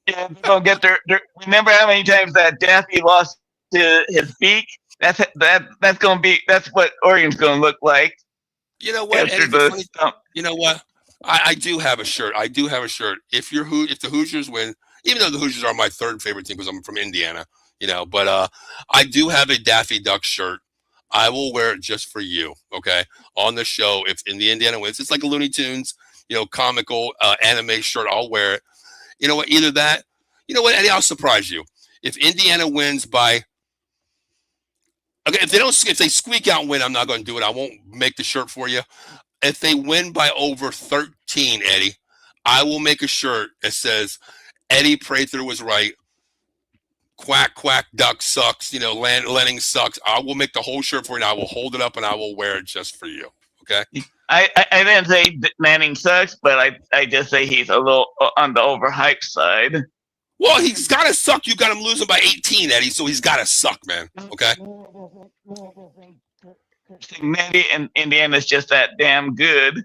[SPEAKER 3] Yeah, they're gonna get their. Remember how many times that Daffy lost to his beak? That's what Oregon's gonna look like.
[SPEAKER 2] You know what? Eddie, you know what? I do have a shirt. If the Hoosiers win, even though the Hoosiers are my third favorite team because I'm from Indiana, but I do have a Daffy Duck shirt. I will wear it just for you, okay? On the show, if Indiana wins, it's like a Looney Tunes, comical anime shirt. I'll wear it. You know what? Either that. You know what, Eddie? I'll surprise you. If Indiana wins by, okay, if they squeak out and win, I'm not going to do it. I won't make the shirt for you. If they win by over 13, Eddie, I will make a shirt that says Eddie Prather was right. Quack, quack, duck sucks. Lanning sucks. I will make the whole shirt for you, and I will hold it up, and I will wear it just for you. Okay?
[SPEAKER 3] I didn't say Manning sucks, but I just say he's a little on the overhyped side.
[SPEAKER 2] Well, he's got to suck. You got him losing by 18, Eddie, so he's got to suck, man. Okay?
[SPEAKER 3] Maybe Indiana's just that damn good.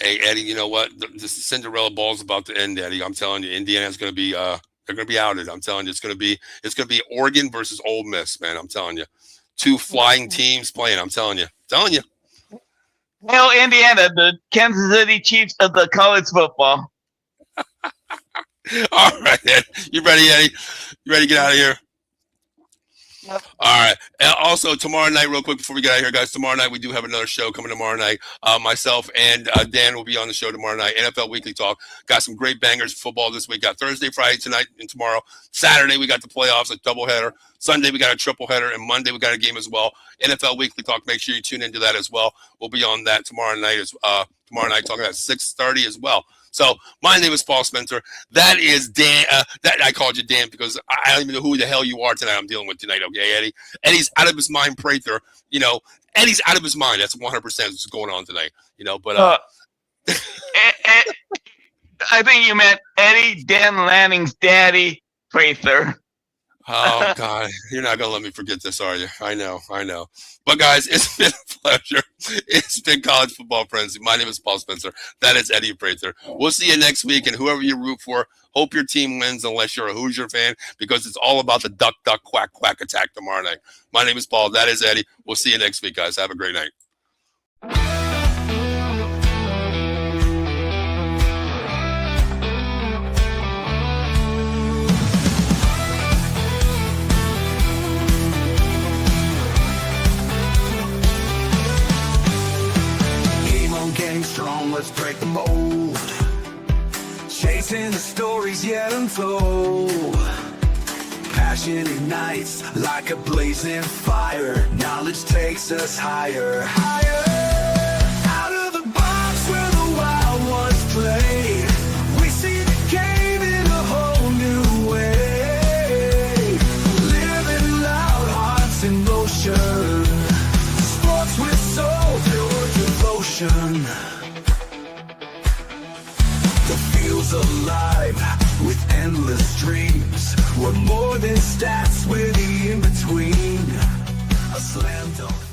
[SPEAKER 2] Hey, Eddie, you know what? The Cinderella ball's about to end, Eddie. I'm telling you, Indiana's going to be they're going to be outed. I'm telling you, it's going to be Oregon versus Ole Miss, man. I'm telling you. Two flying teams playing. I'm telling you.
[SPEAKER 3] Well, Indiana, the Kansas City Chiefs of the college football.
[SPEAKER 2] All right, Ed. You ready, Eddie? You ready to get out of here?
[SPEAKER 3] Yep.
[SPEAKER 2] All right. And also, tomorrow night, real quick before we get out of here, guys, tomorrow night we do have another show coming tomorrow night. Myself and Dan will be on the show tomorrow night. NFL Weekly Talk. Got some great bangers of football this week. Got Thursday, Friday, tonight, and tomorrow. Saturday, we got the playoffs, a doubleheader. Sunday, we got a tripleheader. And Monday, we got a game as well. NFL Weekly Talk. Make sure you tune into that as well. We'll be on that tomorrow night, talking at 6:30 as well. So my name is Paul Spencer. That is Dan. That I called you Dan because I don't even know who the hell you are tonight. I'm dealing with tonight. Okay, Eddie. Eddie's out of his mind. Prather. Eddie's out of his mind. That's 100% what's going on tonight. But
[SPEAKER 3] I think you meant Eddie Dan Lanning's daddy, Prather.
[SPEAKER 2] Oh, God. You're not going to let me forget this, are you? I know. But, guys, it's been a pleasure. It's been College Football Frenzy. My name is Paul Spencer. That is Eddie Prather. We'll see you next week, and whoever you root for, hope your team wins unless you're a Hoosier fan, because it's all about the duck, duck, quack, quack attack tomorrow night. My name is Paul. That is Eddie. We'll see you next week, guys. Have a great night.
[SPEAKER 1] Strong, let's break the mold. Chasing the stories yet untold. Passion ignites like a blazing fire. Knowledge takes us higher, higher. Out of the box where the wild ones play, we see the game in a whole new way. Living loud, hearts in motion. Sports with soul, pure devotion. The field's alive with endless dreams. We're more than stats, we're the in-between. A slam dunk.